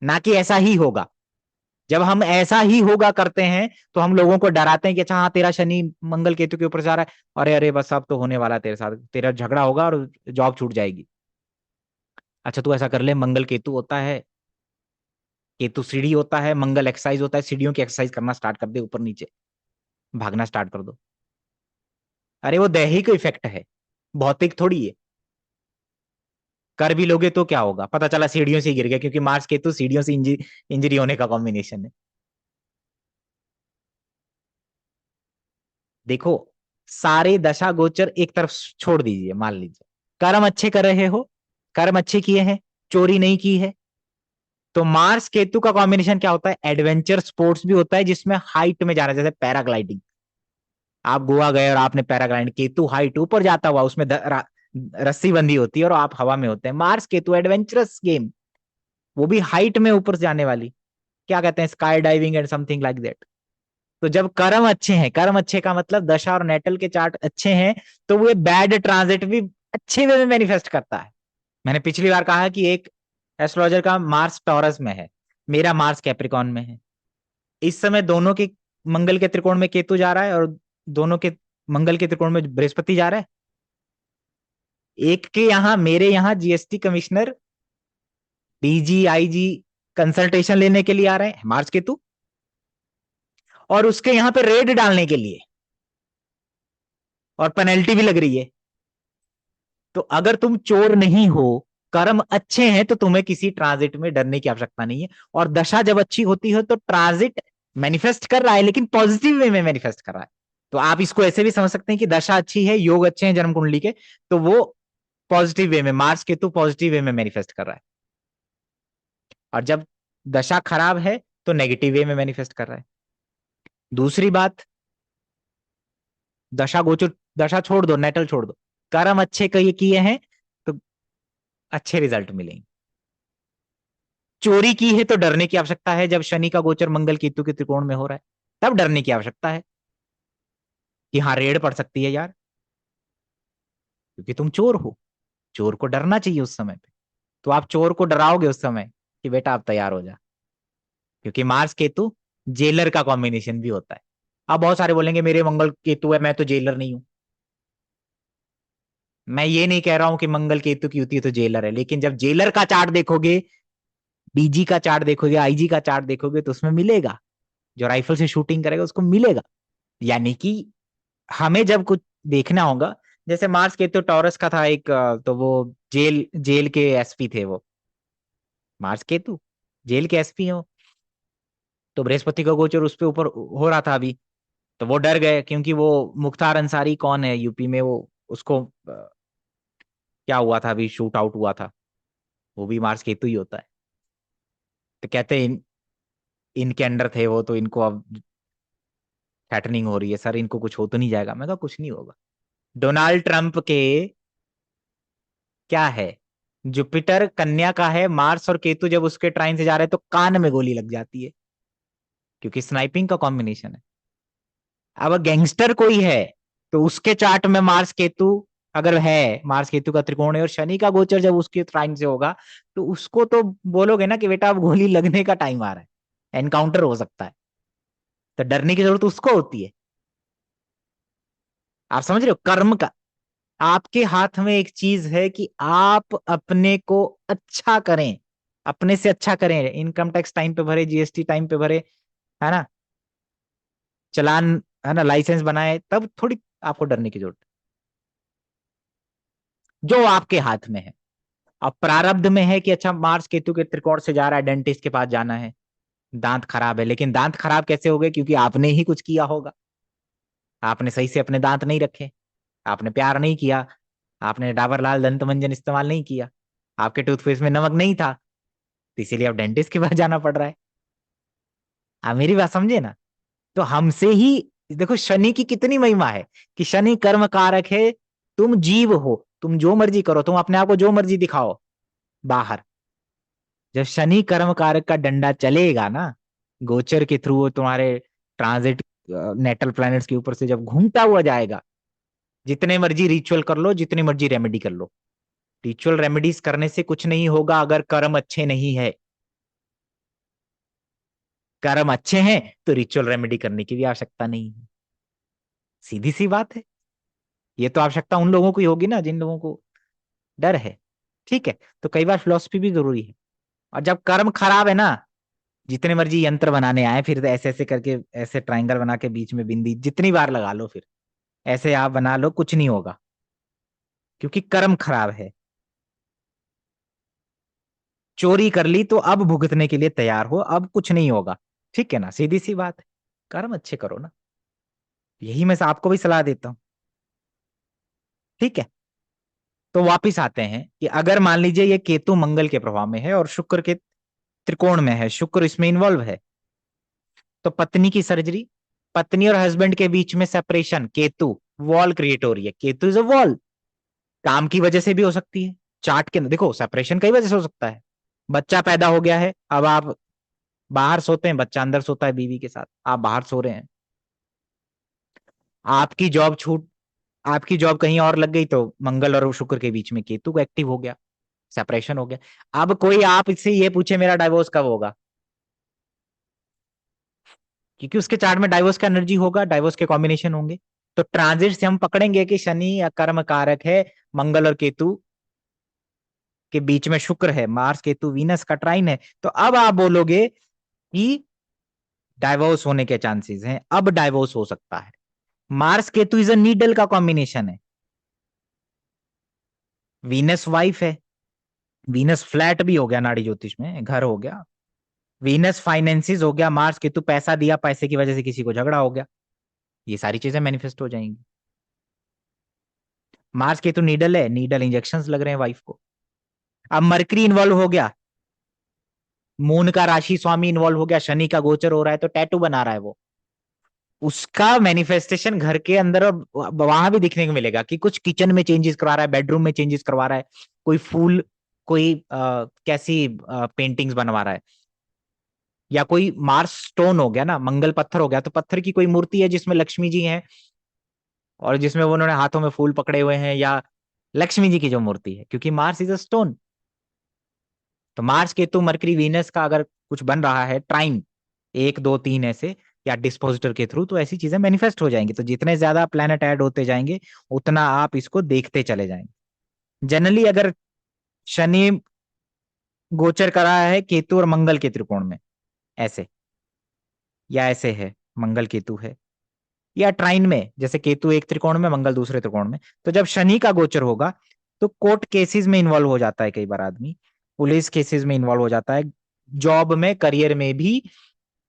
ना कि ऐसा ही होगा। जब हम ऐसा ही होगा करते हैं तो हम लोगों को डराते हैं कि अच्छा हाँ तेरा शनि मंगल केतु के ऊपर जा रहा है, अरे अरे बस अब तो होने वाला है तेरे साथ, तेरा झगड़ा होगा और जॉब छूट जाएगी। अच्छा तू ऐसा कर ले, मंगल केतु होता है, केतु सीढ़ी होता है, मंगल एक्सरसाइज होता है, सीढ़ियों की एक्सरसाइज करना स्टार्ट कर दे, ऊपर नीचे भागना स्टार्ट कर दो। अरे वो दैहिक इफेक्ट है, भौतिक थोड़ी है। कर भी लोगे तो क्या होगा, पता चला सीढ़ियों से ही गिर गया, क्योंकि मार्स केतु सीढ़ियों से इंजरी होने का कॉम्बिनेशन है। देखो, सारे दशा गोचर एक तरफ छोड़ दीजिए, मान लीजिए कर्म अच्छे कर रहे हो, कर्म अच्छे किए हैं, चोरी नहीं की है, तो मार्स केतु का कॉम्बिनेशन क्या होता है, एडवेंचर स्पोर्ट्स भी होता है जिसमें हाइट में जाना, जैसे पैराग्लाइडिंग। आप गोवा गए और आपने पैराग्लाइडिंग, केतु हाइट ऊपर जाता हुआ, उसमें रस्सी बंधी होती है और आप हवा में होते हैं, मार्स केतु एडवेंचरस गेम, वो भी हाइट में ऊपर जाने वाली, क्या कहते हैं, sky diving and something like that. तो जब कर्म अच्छे हैं, कर्म अच्छे का मतलब दशा और नेटल के चार्ट अच्छे हैं, तो वो बैड ट्रांजिट भी अच्छे वे में मैनिफेस्ट करता है। मैंने पिछली बार कहा कि एक एस्ट्रोलॉजर का मार्स टॉरस में है, मेरा मार्स कैप्रिकॉन में है। इस समय दोनों के मंगल के त्रिकोण में केतु जा रहा है और दोनों के मंगल के त्रिकोण में बृहस्पति जा रहा है। एक के यहाँ, मेरे यहाँ GST commissioner, DG IG consultation लेने के लिए आ रहे हैं, मार्स केतु, और उसके यहाँ पे रेड डालने के लिए, और पेनल्टी भी लग रही है। तो अगर तुम चोर नहीं हो, कर्म अच्छे हैं, तो तुम्हें किसी ट्रांजिट में डरने की आवश्यकता नहीं है। और दशा जब अच्छी होती है तो ट्रांजिट मैनिफेस्ट कर रहा है, लेकिन पॉजिटिव वे में मैनिफेस्ट कर रहा है। तो आप इसको ऐसे भी समझ सकते हैं कि दशा अच्छी है, योग अच्छे हैं जन्म कुंडली के, तो वो पॉजिटिव वे में, मार्स केतु पॉजिटिव वे में मैनिफेस्ट कर रहा है। और जब दशा खराब है तो नेगेटिव वे में मैनिफेस्ट कर रहा है। दूसरी बात, दशा गोचर, दशा छोड़ दो, नेटल छोड़ दो, कर्म अच्छे किए हैं तो अच्छे रिजल्ट मिलेंगे। चोरी की है तो डरने की आवश्यकता है, जब शनि का गोचर मंगल केतु के त्रिकोण में हो रहा है तब डरने की आवश्यकता है कि हाँ रेड पड़ सकती है यार, क्योंकि तुम चोर हो। चोर को डरना चाहिए उस समय पे, तो आप चोर को डराओगे उस समय कि बेटा आप तैयार हो जा, क्योंकि मार्स केतु जेलर का कॉम्बिनेशन भी होता है। अब बहुत सारे बोलेंगे मेरे मंगल केतु है, मैं तो जेलर नहीं हूं। मैं ये नहीं कह रहा हूं कि मंगल केतु की युति है तो जेलर है, लेकिन जब जेलर का चार्ट देखोगे, डीजी का चार्ट देखोगे, आईजी का चार्ट देखोगे, तो उसमें मिलेगा जो राइफल से शूटिंग करेगा उसको मिलेगा। यानी कि हमें जब कुछ देखना होगा, जैसे मार्स के तो टॉरस का था एक, तो वो जेल जेल के एसपी थे वो, मार्स केतु जेल के एसपी है वो। तो बृहस्पति का गोचर उस पे ऊपर हो रहा था अभी, तो वो डर गए, क्योंकि वो मुख्तार अंसारी कौन है यूपी में, वो उसको क्या हुआ था, अभी शूट आउट हुआ था, वो भी मार्स केतु ही होता है। तो कहते हैं इनके अंडर थे वो, तो इनको अब थ्रेटनिंग हो रही है, सर इनको कुछ हो तो नहीं जाएगा। मैं कहा कुछ नहीं होगा। डोनाल्ड ट्रंप के क्या है, जुपिटर कन्या का है, मार्स और केतु जब उसके ट्राइन से जा रहे हैं तो कान में गोली लग जाती है, क्योंकि स्नाइपिंग का कॉम्बिनेशन है। अब गैंगस्टर कोई है तो उसके चार्ट में मार्स केतु अगर है, मार्स केतु का त्रिकोण है और शनि का गोचर जब उसके ट्राइन से होगा, तो उसको तो बोलोगे ना कि बेटा अब गोली लगने का टाइम आ रहा है, एनकाउंटर हो सकता है। तो डरने की जरूरत उसको होती है। आप समझ रहे हो कर्म का। आपके हाथ में एक चीज है कि आप अपने को अच्छा करें, अपने से अच्छा करें, इनकम टैक्स टाइम पे भरे, जीएसटी टाइम पे भरे, है ना, चालान, है ना, लाइसेंस बनाए, तब थोड़ी आपको डरने की जरूरत है। जो आपके हाथ में है। अब प्रारब्ध में है कि अच्छा मार्स केतु के त्रिकोण से जा रहा है, डेंटिस्ट के पास जाना है, दांत खराब है, लेकिन दांत खराब कैसे हो गए, क्योंकि आपने ही कुछ किया होगा, आपने सही से अपने दांत नहीं रखे, आपने प्यार नहीं किया, आपने डाबर लाल दंत मंजन इस्तेमाल नहीं किया, आपके टूथपेस्ट में नमक नहीं था, तो इसीलिए अब डेंटिस्ट के पास जाना पड़ रहा है। आप मेरी बात समझे ना। तो हमसे ही, देखो शनि की कितनी महिमा है, कि शनि कर्म कारक है। तुम जीव हो, तुम जो मर्जी करो, तुम अपने आप को जो मर्जी दिखाओ बाहर, जब शनि कर्म कारक का डंडा चलेगा ना, गोचर के थ्रू वो तुम्हारे ट्रांजिट नेटल प्लैनेट्स के ऊपर से जब घूमता हुआ जाएगा, जितने मर्जी रिचुअल कर लो, जितनी मर्जी रेमेडी कर लो, रिचुअल रेमेडीज करने से कुछ नहीं होगा अगर कर्म अच्छे नहीं है। कर्म अच्छे हैं तो रिचुअल रेमेडी करने की भी आवश्यकता नहीं है। सीधी सी बात है। ये तो आवश्यकता उन लोगों को ही होगी ना जिन लोगों को डर है। ठीक है, तो कई बार फिलोसफी भी जरूरी है। और जब कर्म खराब है ना, जितने मर्जी यंत्र बनाने आए, फिर ऐसे ऐसे करके, ऐसे ट्रायंगल बना के बीच में बिंदी जितनी बार लगा लो, फिर ऐसे आप बना लो, कुछ नहीं होगा, क्योंकि कर्म खराब है। चोरी कर ली तो अब भुगतने के लिए तैयार हो, अब कुछ नहीं होगा। ठीक है ना, सीधी सी बात है। कर्म अच्छे करो ना, यही मैं आपको भी सलाह देता हूँ। ठीक है, तो वापिस आते हैं कि अगर मान लीजिए ये केतु मंगल के प्रभाव में है और शुक्र के त्रिकोण में है, शुक्र इसमें इन्वॉल्व है, तो पत्नी की सर्जरी, पत्नी और हस्बैंड के बीच में सेपरेशन, केतु वॉल क्रिएट हो रही है, केतु इज अ वॉल। काम की वजह से भी हो सकती है, चार्ट के अंदर देखो सेपरेशन कई वजह से हो सकता है। बच्चा पैदा हो गया है, अब आप बाहर सोते हैं, बच्चा अंदर सोता है बीवी के साथ, आप बाहर सो रहे हैं, आपकी जॉब छूट, आपकी जॉब कहीं और लग गई, तो मंगल और शुक्र के बीच में केतु को एक्टिव हो गया, सेपरेशन हो गया। अब कोई आप इससे ये पूछे मेरा डाइवोर्स कब होगा, क्योंकि उसके चार्ट में डाइवोर्स का एनर्जी होगा, डाइवोर्स के कॉम्बिनेशन होंगे। तो ट्रांजिट से हम पकड़ेंगे कि शनि या कर्म कारक है, मंगल और केतु के बीच में शुक्र है, मार्स केतु वीनस का ट्राइन है, तो अब आप बोलोगे कि डाइवोर्स होने के चांसेस हैं, अब डाइवोर्स हो सकता है। Mars Ketu is a needle का कॉम्बिनेशन है, वीनस वाइफ है, वीनस फ्लैट भी हो गया नाड़ी ज्योतिष में, घर हो गया, वीनस फाइनेंसिस हो गया, मार्स केतु पैसा दिया, पैसे की वजह से किसी को झगड़ा हो गया, ये सारी चीजें मैनिफेस्ट हो जाएंगी। मार्स केतु नीडल है, नीडल इंजेक्शंस लग रहे हैं वाइफ को। अब मरकरी इन्वॉल्व हो गया, मून का राशि स्वामी इन्वॉल्व हो गया, शनि का गोचर हो रहा है, तो टैटू बना रहा है वो, उसका मैनिफेस्टेशन घर के अंदर और वहां भी दिखने को मिलेगा, कि कुछ किचन में चेंजेस करवा रहा है, बेडरूम में चेंजेस करवा रहा है, कोई फूल, कोई कैसी पेंटिंग्स बनवा रहा है, या कोई मार्स स्टोन हो गया ना, मंगल पत्थर हो गया, तो पत्थर की कोई मूर्ति है जिसमें लक्ष्मी जी हैं, और जिसमें वो उन्होंने हाथों में फूल पकड़े हुए हैं, या लक्ष्मी जी की जो मूर्ति है, क्योंकि मार्स इज अ स्टोन। तो मार्स केतु मरकरी वीनस का अगर कुछ बन रहा है ट्राइन, एक दो तीन ऐसे, या डिस्पोजिटर के थ्रू, तो ऐसी चीजें मैनिफेस्ट हो जाएंगी। तो जितने ज्यादा प्लैनेट ऐड होते जाएंगे, उतना आप इसको देखते चले जाएंगे। जनरली अगर शनि गोचर करा है केतु और मंगल के त्रिकोण में, ऐसे, या ऐसे है, मंगल केतु है, या ट्राइन में, जैसे केतु एक त्रिकोण में, मंगल दूसरे त्रिकोण में। तो जब शनि का गोचर होगा तो कोर्ट केसेस में इन्वॉल्व हो जाता है कई बार आदमी, पुलिस केसेस में इन्वॉल्व हो जाता है, जॉब में, करियर में भी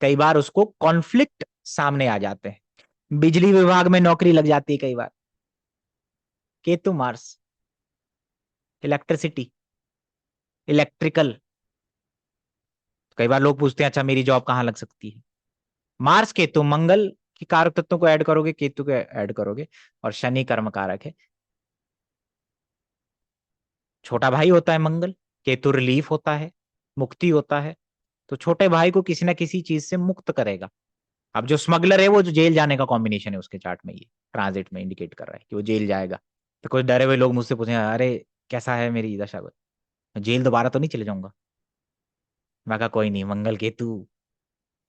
कई बार उसको कॉन्फ्लिक्ट सामने आ जाते हैं, बिजली विभाग में नौकरी लग जाती है कई बार। Ketu Mars, electricity, electrical. कई बार लोग पूछते हैं अच्छा मेरी जॉब कहाँ लग सकती है। मार्स केतु, मंगल की कारक तत्वों को ऐड करोगे, केतु को ऐड करोगे, और शनि कर्म कारक है। छोटा भाई होता है मंगल, केतु रिलीफ होता है, मुक्ति होता है। तो छोटे भाई को किसी ना किसी चीज से मुक्त करेगा। अब जो स्मगलर है वो जो जेल जाने का कॉम्बिनेशन है उसके चार्ट में, ये ट्रांजिट में इंडिकेट कर रहा है कि वो जेल जाएगा। तो कुछ डरे हुए लोग मुझसे पूछे अरे कैसा है मेरी दशा, जेल दोबारा तो नहीं चले जाऊंगा। मैं कहा कोई नहीं, मंगल केतु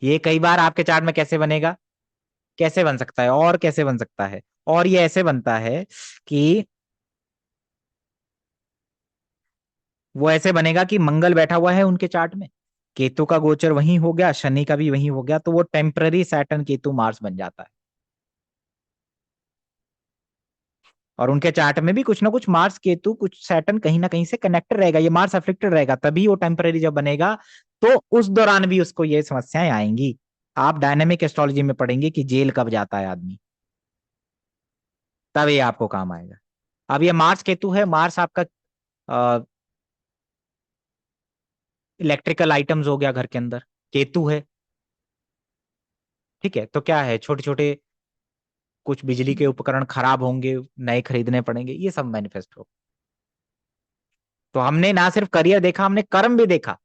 ये कई बार आपके चार्ट में कैसे बनेगा, कैसे बन सकता है, और कैसे बन सकता है, और ये ऐसे बनता है कि वो ऐसे बनेगा कि मंगल बैठा हुआ है उनके चार्ट में, केतु का गोचर वहीं हो गया, शनि का भी वहीं हो गया, तो वो टेम्पररी सैटर्न केतु मार्स बन जाता है। और उनके चार्ट में भी कुछ ना कुछ मार्स केतु, कुछ सैटर्न कहीं ना कहीं से कनेक्टेड रहेगा, ये मार्स अफेक्टेड रहेगा, तभी वो टेम्पररी जब बनेगा तो उस दौरान भी उसको ये समस्याएं आएंगी। आप डायनेमिक एस्ट्रोलॉजी में पढ़ेंगे कि जेल कब जाता है आदमी, तब ये आपको काम आएगा। अब ये मार्स केतु है, मार्स आपका इलेक्ट्रिकल आइटम्स हो गया घर के अंदर, केतु है, ठीक है, तो क्या है, छोटे छोटे कुछ बिजली के उपकरण खराब होंगे, नए खरीदने पड़ेंगे, ये सब मैनिफेस्ट हो। तो हमने ना सिर्फ करियर देखा, हमने कर्म भी देखा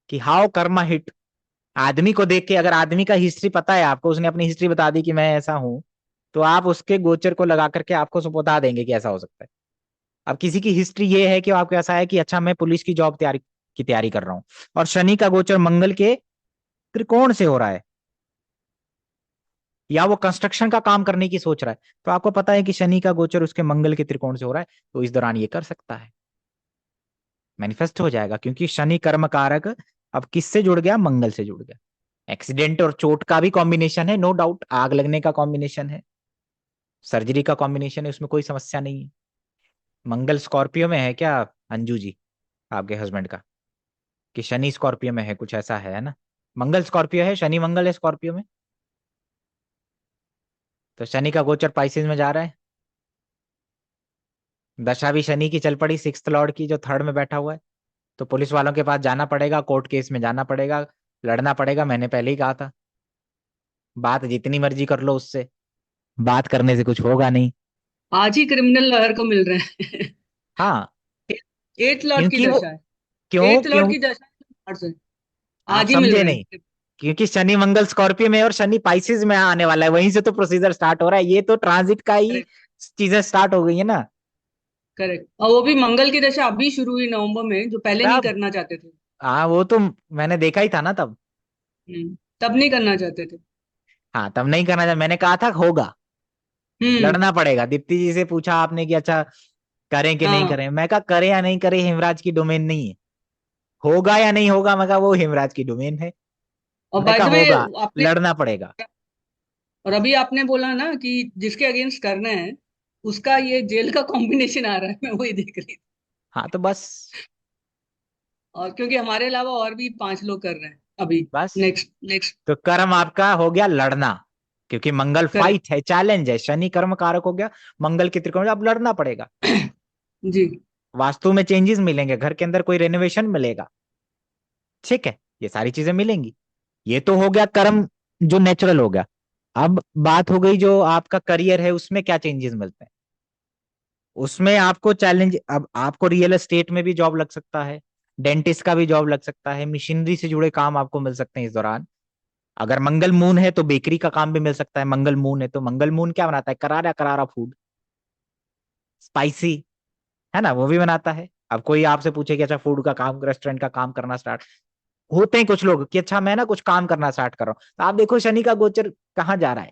कि हाउ कर्मा हिट। आदमी को देख के, अगर आदमी का हिस्ट्री पता है आपको, उसने अपनी हिस्ट्री बता दी कि मैं ऐसा हूं, तो आप उसके गोचर को लगा करके आपको सब बता देंगे कि ऐसा हो सकता है। अब किसी की हिस्ट्री ये है कि आपको ऐसा है कि अच्छा मैं पुलिस की जॉब तैयारी कर रहा हूं, और शनि का गोचर मंगल के त्रिकोण से हो रहा है, या वो कंस्ट्रक्शन का काम करने की सोच रहा है, तो आपको पता है कि शनि का गोचर उसके मंगल के त्रिकोण से हो रहा है, तो इस दौरान ये कर सकता है, मैनिफेस्ट हो जाएगा, क्योंकि शनि कर्म कारक अब किससे जुड़ गया, मंगल से जुड़ गया। एक्सीडेंट और चोट का भी कॉम्बिनेशन है, नो डाउट, आग लगने का कॉम्बिनेशन है, सर्जरी का कॉम्बिनेशन है, उसमें कोई समस्या नहीं है। मंगल स्कॉर्पियो में है क्या, अंजू जी, आपके हस्बैंड का, कि शनि स्कॉर्पियो में है, कुछ ऐसा है ना? मंगल स्कॉर्पियो है, शनि मंगल है स्कॉर्पियो में, तो शनि का गोचर पाइसेस में जा रहा है, दशा भी शनि की चल पड़ी, सिक्स्थ लॉर्ड की, जो थर्ड में बैठा हुआ है। तो पुलिस वालों के पास जाना पड़ेगा, कोर्ट केस में जाना पड़ेगा, लड़ना पड़ेगा, मैंने पहले ही कहा था। बात जितनी मर्जी कर लो उससे, बात करने से कुछ होगा नहीं। आज ही क्रिमिनल लॉयर को मिल रहे हैं। हाँ, एट लॉर्ड की क्योंकि वो, दशा है। क्यों एट लॉर्ड क्यों की दशा मार्स है। आप आज ही मिल समझे रहे नहीं, हैं। क्योंकि शनि मंगल स्कॉर्पियो में है और शनि पाइसेस में आने वाला है, वहीं से तो प्रोसीजर स्टार्ट हो रहा है, ये तो ट्रांजिट का ही करेक्ट। चीजें स्टार्ट हो गई है ना। करेक्ट, और वो भी मंगल की दशा अभी शुरू हुई नवंबर में, जो पहले नहीं तब, करना चाहते थे। हाँ वो तो मैंने देखा ही था ना तब। तब नहीं करना चाहते थे। हाँ तब नहीं करना था, मैंने कहा था होगा, हम्म। लड़ना पड़ेगा। दीप्ति जी से पूछा आपने कि अच्छा करें कि नहीं हाँ। करें, मैं कहा करें या नहीं करें हिमराज की डोमेन नहीं है, होगा या नहीं होगा मैं कहा वो हिमराज की डोमेन है। और मैं बाय कहा द वे होगा, आपने, लड़ना पड़ेगा। और अभी आपने बोला ना कि जिसके अगेंस्ट करना है उसका ये जेल का कॉम्बिनेशन आ रहा है, मैं वही देख रही थी। हाँ तो बस, और क्योंकि हमारे अलावा और भी 5 लोग कर रहे हैं अभी। बस नेक्स्ट नेक्स्ट। तो कर्म आपका हो गया लड़ना, क्योंकि मंगल करेक्ट। फाइट है, चैलेंज है, शनि कर्म कारक हो गया, मंगल के त्रिकोण, अब लड़ना पड़ेगा। जी। वास्तु में चेंजेस मिलेंगे, घर के अंदर कोई रेनोवेशन मिलेगा, ठीक है, ये सारी चीजें मिलेंगी। ये तो हो गया कर्म, जो नेचुरल हो गया। अब बात हो गई जो आपका करियर है, उसमें क्या चेंजेस मिलते हैं। उसमें आपको चैलेंज, अब आपको रियल एस्टेट में भी जॉब लग सकता है, डेंटिस्ट का भी जॉब लग सकता है, मशीनरी से जुड़े काम आपको मिल सकते हैं इस दौरान। अगर मंगल मून है तो बेकरी का काम भी मिल सकता है, मंगल मून है तो, मंगल मून क्या बनाता है, करारा करारा फूड, स्पाइसी, है ना, वो भी बनाता है। अब कोई आपसे पूछे कि अच्छा फूड का काम, रेस्टोरेंट का काम करना स्टार्ट, होते हैं कुछ लोग कि अच्छा मैं ना कुछ काम करना स्टार्ट कर रहा हूं, तो आप देखो शनि का गोचर कहाँ जा रहा है,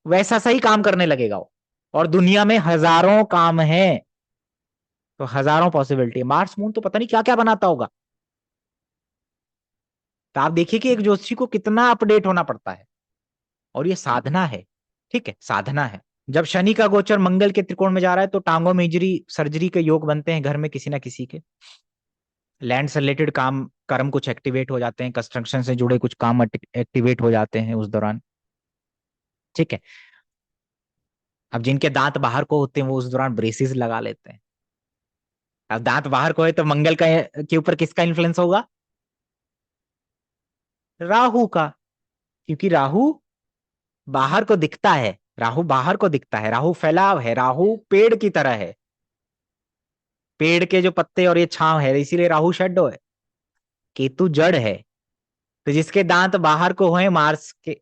वैसा सही काम करने लगेगा वो। और दुनिया में हजारों काम है, तो हजारों पॉसिबिलिटी, मार्स मून तो पता नहीं क्या क्या बनाता होगा, तो आप देखिए कि एक ज्योतिषी को कितना अपडेट होना पड़ता है, और ये साधना है, ठीक है, साधना है। जब शनि का गोचर मंगल के त्रिकोण में जा रहा है तो टांगों में इंजरी सर्जरी के योग बनते हैं घर में किसी ना किसी के। लैंड से रिलेटेड काम कर्म कुछ एक्टिवेट हो जाते हैं, कंस्ट्रक्शन से जुड़े कुछ काम एक्टिवेट हो जाते हैं उस दौरान, ठीक है। अब जिनके दांत बाहर को होते हैं वो उस दौरान ब्रेसेस लगा लेते हैं। अब दांत बाहर को है तो मंगल का के ऊपर किसका इन्फ्लुएंस होगा? राहु का, क्योंकि राहु बाहर को दिखता है, राहु बाहर को दिखता है, राहु फैलाव है, राहु पेड़ की तरह है, पेड़ के जो पत्ते और ये छांव है, इसीलिए राहु शेडो है। केतु जड़ है, तो जिसके दांत बाहर को हुए मार्स के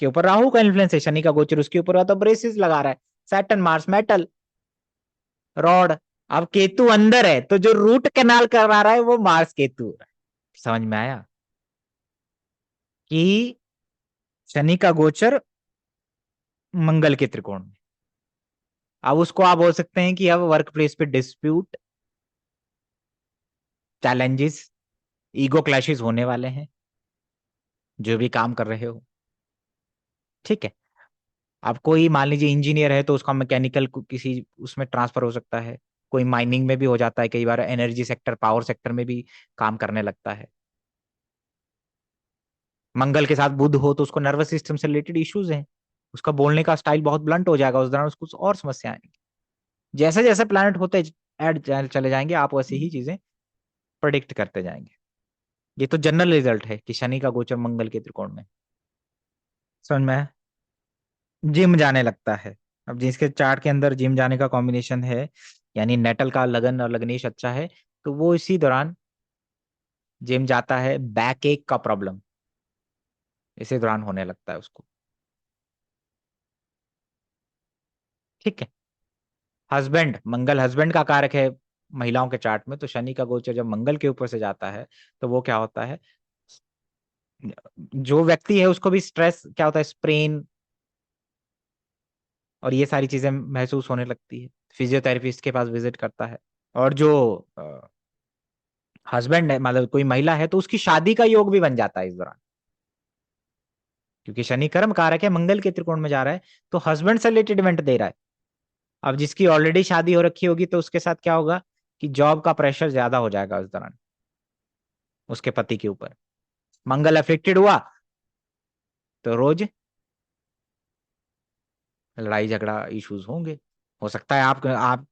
ऊपर राहु का इन्फ्लुएंस है, शनि का गोचर उसके ऊपर हुआ तो ब्रेसिस लगा रहा है। Saturn Mars metal rod. अब केतु अंदर है तो जो रूट कैनाल करा रहा है वो मार्स केतु। समझ में आया कि शनि का गोचर मंगल के त्रिकोण में। अब उसको आप बोल सकते हैं कि अब वर्क प्लेस पे डिस्प्यूट, चैलेंजेस, ईगो क्लैशेस होने वाले हैं जो भी काम कर रहे हो, ठीक है। अब कोई मान लीजिए इंजीनियर है तो उसका मैकेनिकल किसी उसमें ट्रांसफर हो सकता है, कोई माइनिंग में भी हो जाता है, कई बार एनर्जी सेक्टर पावर सेक्टर में भी काम करने लगता है। मंगल के साथ बुध हो तो उसको नर्वस सिस्टम से रिलेटेड इश्यूज हैं, उसका बोलने का स्टाइल बहुत ब्लंट हो जाएगा, उस दौरान उसको और समस्या आएंगी। जैसे जैसे प्लैनेट होते ऐड चले जाएंगे आप वैसे ही चीजें प्रोडिक्ट करते जाएंगे। ये तो जनरल रिजल्ट है कि शनि का गोचर मंगल के त्रिकोण में। समझ में आया? जिम जाने लगता है। अब जिसके चार्ट के अंदर जिम जाने का कॉम्बिनेशन है, यानी नेटल का लगन और लग्नेश अच्छा है, तो वो इसी दौरान जिम जाता है। बैक एक का प्रॉब्लम इसी दौरान होने लगता है उसको, ठीक है। हस्बैंड, मंगल हस्बैंड का कारक है महिलाओं के चार्ट में, तो शनि का गोचर जब मंगल के ऊपर से जाता है तो वो क्या होता है, जो व्यक्ति है उसको भी स्ट्रेस क्या होता है, स्प्रेन और ये सारी चीजें महसूस होने लगती है। फिजियोथेरेपिस्ट के पास विजिट करता है। और जो हस्बैंड है मतलब कोई महिला है तो उसकी शादी का योग भी बन जाता है इस दौरान, क्योंकि शनि कर्म कारक है, मंगल के त्रिकोण में जा रहा है तो हस्बैंड से रिलेटेड इवेंट दे रहा है। अब जिसकी ऑलरेडी शादी हो रखी होगी तो उसके साथ क्या होगा कि जॉब का प्रेशर ज्यादा हो जाएगा उस दौरान उसके पति के ऊपर। मंगल अफेक्टेड हुआ तो रोज लड़ाई झगड़ा इश्यूज होंगे। हो सकता है आप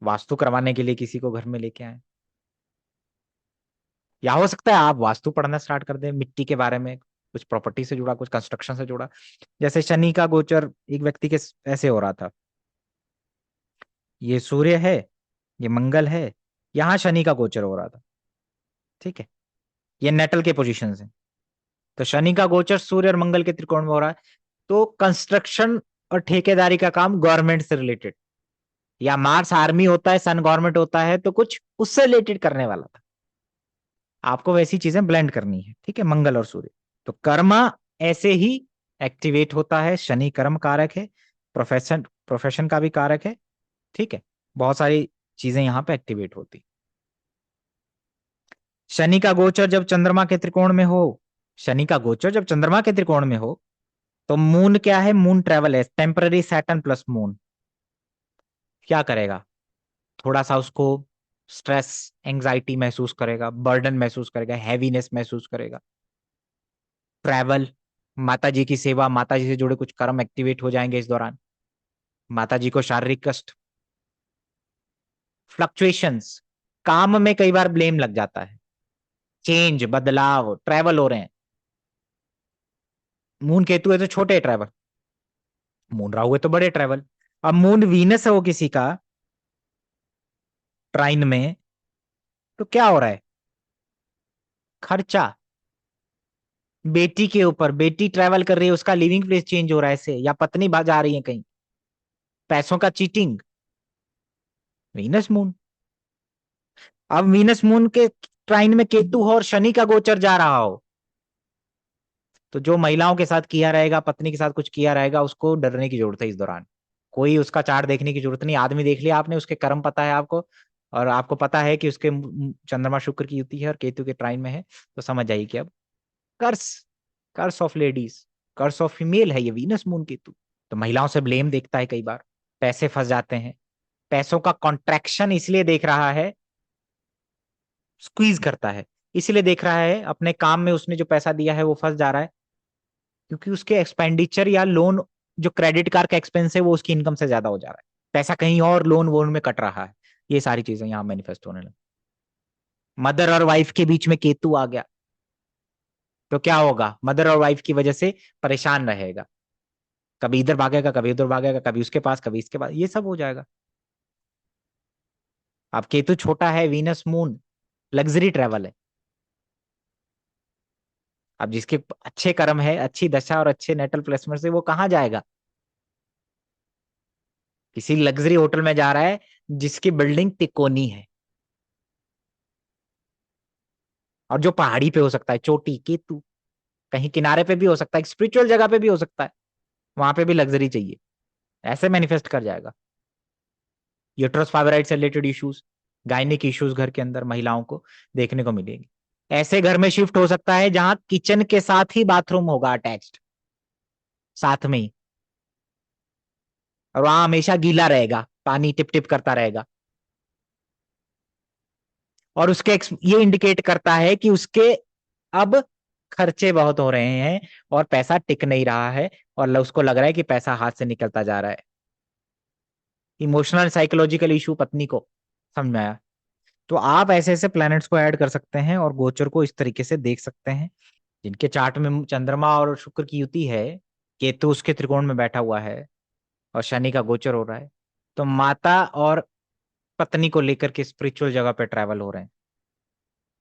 वास्तु करवाने के लिए किसी को घर में लेके आए, या हो सकता है आप वास्तु पढ़ना स्टार्ट कर दें मिट्टी के बारे में, कुछ प्रॉपर्टी से जुड़ा, कुछ कंस्ट्रक्शन से जुड़ा। जैसे शनि का गोचर एक व्यक्ति के ऐसे हो रहा था, ये सूर्य है, ये मंगल है, यहां शनि का गोचर हो रहा था, ठीक है। ये नेटल के पोजीशन है, तो शनि का गोचर सूर्य और मंगल के त्रिकोण में हो रहा है, तो कंस्ट्रक्शन और ठेकेदारी का काम गवर्नमेंट से रिलेटेड, या मार्स आर्मी होता है, सन गवर्नमेंट होता है, तो कुछ उससे रिलेटेड करने वाला था। आपको वैसी चीजें ब्लेंड करनी है, ठीक है, मंगल और सूर्य। तो कर्म ऐसे ही एक्टिवेट होता है, शनि कर्म कारक है, प्रोफेशन प्रोफेशन का भी कारक है, ठीक है। बहुत सारी चीजें यहाँ पे एक्टिवेट होती। शनि का गोचर जब चंद्रमा के त्रिकोण में हो, शनि का गोचर जब चंद्रमा के त्रिकोण में हो तो मून क्या है, मून ट्रेवल है, टेम्पररी सैटर्न प्लस मून क्या करेगा, थोड़ा सा उसको स्ट्रेस एंजाइटी महसूस करेगा, बर्डन महसूस करेगा, हैवीनेस महसूस करेगा। ट्रैवल, माता जी की सेवा, माता जी से जुड़े कुछ कर्म एक्टिवेट हो जाएंगे इस दौरान, माता जी को शारीरिक कष्ट, फ्लक्चुएशंस, काम में कई बार ब्लेम लग जाता है, चेंज बदलाव, ट्रैवल हो रहे हैं। मून केतु है तो छोटे ट्रैवल, मून राहु है तो बड़े ट्रैवल। अब मून वीनस है वो किसी का ट्राइन में, तो क्या हो रहा है, खर्चा बेटी के ऊपर, बेटी ट्रैवल कर रही है उसका लिविंग प्लेस चेंज हो रहा है ऐसे, या पत्नी जा रही है कहीं, पैसों का चीटिंग, वीनस मून। अब वीनस मून के ट्राइन में केतु हो और शनि का गोचर जा रहा हो, तो जो महिलाओं के साथ किया रहेगा, पत्नी के साथ कुछ किया रहेगा, उसको डरने की जरूरत है इस दौरान। कोई उसका चार्ट देखने की जरूरत नहीं, आदमी देख लिया आपने, उसके कर्म पता है आपको, और आपको पता है कि उसके चंद्रमा शुक्र की युति है और केतु के ट्राइन में है, तो समझ जाइए कि अब curse, curse of ladies, curse of female है ये वीनस मून केतु। तो महिलाओं से ब्लेम देखता है, कई बार पैसे फंस जाते हैं, पैसों का कॉन्ट्रैक्शन इसलिए देख रहा है, स्क्वीज करता है इसलिए देख रहा है, अपने काम में उसने जो पैसा दिया है वो फंस जा रहा है, क्योंकि उसके एक्सपेंडिचर या लोन, जो क्रेडिट कार्ड का एक्सपेंस है वो उसकी इनकम से ज्यादा हो जा रहा है, पैसा कहीं और लोन वोन में कट रहा है। ये सारी चीजें यहाँ मैनिफेस्ट होने लगी। मदर और वाइफ के बीच में केतु आ गया तो क्या होगा, मदर और वाइफ की वजह से परेशान रहेगा, कभी इधर भागेगा, कभी उधर भागेगा, कभी उसके पास, कभी इसके पास, ये सब हो जाएगा। अब केतु छोटा है, वीनस मून लग्जरी ट्रेवल है। अब जिसके अच्छे कर्म है, अच्छी दशा और अच्छे नेटल प्लेसमेंट से, वो कहाँ जाएगा, किसी लग्जरी होटल में जा रहा है जिसकी बिल्डिंग तिकोनी है, और जो पहाड़ी पे हो सकता है, चोटी केतु, कहीं किनारे पे भी हो सकता है, स्पिरिचुअल जगह पे भी हो सकता है, वहां पे भी लग्जरी चाहिए, ऐसे मैनिफेस्ट कर जाएगा। यूट्रस फाइब्राइड से रिलेटेड इश्यूज, गायनिक इश्यूज घर के अंदर महिलाओं को देखने को मिलेंगे। ऐसे घर में शिफ्ट हो सकता है जहां किचन के साथ ही बाथरूम होगा अटैच्ड, साथ में ही, और वहां हमेशा गीला रहेगा, पानी टिप टिप करता रहेगा, और उसके ये इंडिकेट करता है कि उसके अब खर्चे बहुत हो रहे हैं और पैसा टिक नहीं रहा है, और उसको लग रहा है कि पैसा हाथ से निकलता जा रहा है। इमोशनल साइकोलॉजिकल इशू पत्नी को, समझ में आया। तो आप ऐसे ऐसे प्लैनेट्स को ऐड कर सकते हैं और गोचर को इस तरीके से देख सकते हैं। जिनके चार्ट में चंद्रमा और शुक्र की युति है, केतु उसके त्रिकोण में बैठा हुआ है और शनि का गोचर हो रहा है, तो माता और पत्नी को लेकर के स्पिरिचुअल जगह पे ट्रैवल हो रहे हैं।